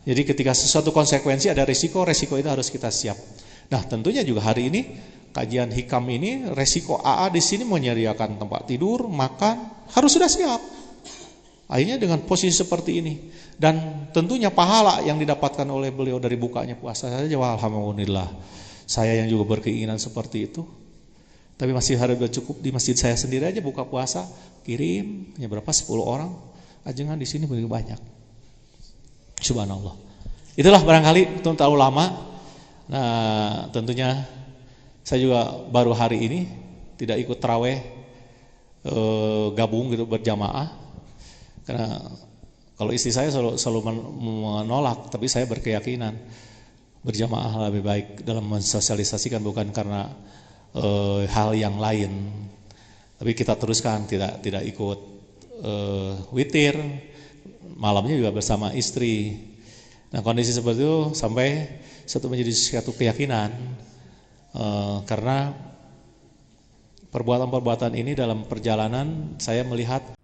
Jadi ketika sesuatu konsekuensi ada resiko itu harus kita siap. Nah, tentunya juga hari ini kajian hikam ini resiko AA di sini menyediakan tempat tidur, makan, harus sudah siap. Akhirnya dengan posisi seperti ini dan tentunya pahala yang didapatkan oleh beliau dari bukanya puasa saja, alhamdulillah. Saya yang juga berkeinginan seperti itu. Tapi masih harus cukup di masjid saya sendiri aja buka puasa, kirim hanya berapa 10 orang. Ajengan di sini begitu banyak. Subhanallah. Itulah barangkali itu terlalu lama. Nah, tentunya saya juga baru hari ini tidak ikut taraweh gabung gitu berjamaah. Karena kalau istri saya selalu menolak, tapi saya berkeyakinan berjamaah lebih baik dalam mensosialisasikan, bukan karena hal yang lain. Tapi kita teruskan tidak ikut witir, malamnya juga bersama istri. Nah, kondisi seperti itu sampai satu menjadi suatu keyakinan, karena perbuatan-perbuatan ini dalam perjalanan saya melihat